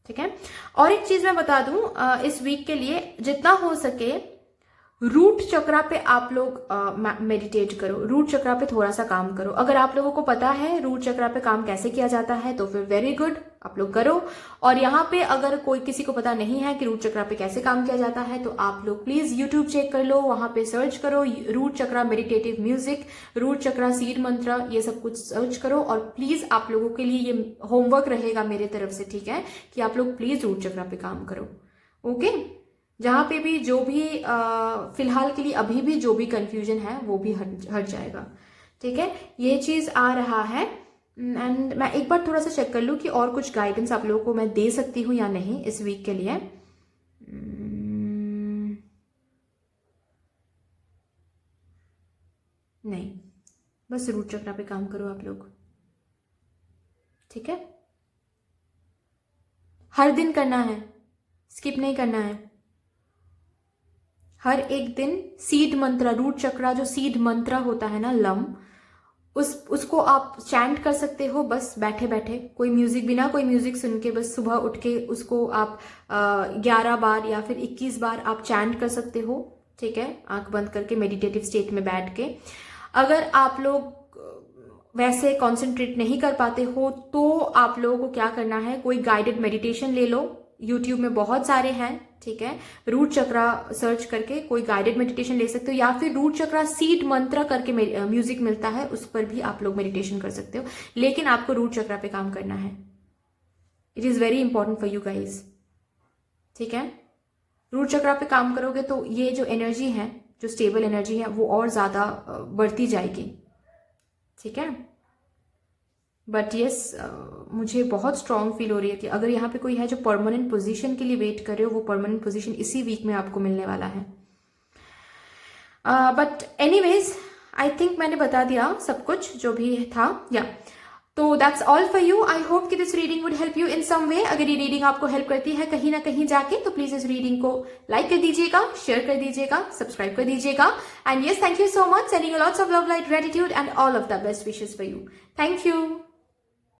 ठीक है, और एक चीज मैं बता दूं, इस वीक के लिए जितना हो सके रूट चक्रा पे आप लोग मेडिटेट करो, रूट चक्रा पे थोड़ा सा काम करो। अगर आप लोगों को पता है रूट चक्रा पे काम कैसे किया जाता है तो फिर वेरी गुड, आप लोग करो। और यहाँ पे अगर कोई किसी को पता नहीं है कि रूट चक्रा पे कैसे काम किया जाता है तो आप लोग प्लीज यूट्यूब चेक कर लो, वहां पे सर्च करो रूट चक्रा मेडिटेटिव म्यूजिक, रूट चक्रा सीड मंत्र, ये सब कुछ सर्च करो। और प्लीज आप लोगों के लिए ये होमवर्क रहेगा मेरे तरफ से, ठीक है, कि आप लोग प्लीज रूट चक्रा पे काम करो। ओके, जहां पे भी जो भी फिलहाल के लिए अभी भी जो भी कंफ्यूजन है वो भी हट जाएगा। ठीक है, ये चीज आ रहा है। एंड मैं एक बार थोड़ा सा चेक कर लूं कि और कुछ गाइडेंस आप लोगों को मैं दे सकती हूँ या नहीं इस वीक के लिए। नहीं, बस रूट चक्रा पे काम करो आप लोग। ठीक है, हर दिन करना है, स्किप नहीं करना है। हर एक दिन सीड मंत्र, रूट चक्रा जो सीड मंत्र होता है ना, लम, उसको आप चैंट कर सकते हो बस बैठे बैठे, कोई म्यूजिक, बिना कोई म्यूजिक सुन के, बस सुबह उठ के उसको आप 11 बार या फिर 21 बार आप चैंट कर सकते हो। ठीक है, आंख बंद करके मेडिटेटिव स्टेट में बैठ के। अगर आप लोग वैसे कंसंट्रेट नहीं कर पाते हो तो आप लोगों को क्या करना है, कोई गाइडेड मेडिटेशन ले लो, यूट्यूब में बहुत सारे हैं। ठीक है, रूट चक्रा सर्च करके कोई गाइडेड मेडिटेशन ले सकते हो, या फिर रूट चक्रा सीड मंत्र करके म्यूजिक मिलता है, उस पर भी आप लोग मेडिटेशन कर सकते हो। लेकिन आपको रूट चक्रा पे काम करना है, it is very important for you guys. ठीक है, रूट चक्रा पे काम करोगे तो ये जो एनर्जी है, जो स्टेबल एनर्जी है, वो और ज्यादा बढ़ती जाएगी। ठीक है, बट यस, मुझे बहुत स्ट्रांग फील हो रही है कि अगर यहाँ पे कोई है जो परमानेंट पोजीशन के लिए वेट कर रहे हो, वो परमानेंट पोजीशन इसी वीक में आपको मिलने वाला है। बट एनीवेज, आई थिंक मैंने बता दिया सब कुछ जो भी था। या तो that's all for you. I hope कि this reading would help you in some way. अगर ये रीडिंग आपको हेल्प करती है कहीं ना कहीं जाके, तो प्लीज इस रीडिंग को लाइक कर दीजिएगा, शेयर कर दीजिएगा, सब्सक्राइब कर दीजिएगा। And yes, thank you so much, sending lots of love, light, gratitude and all of the best wishes for you. Thank you.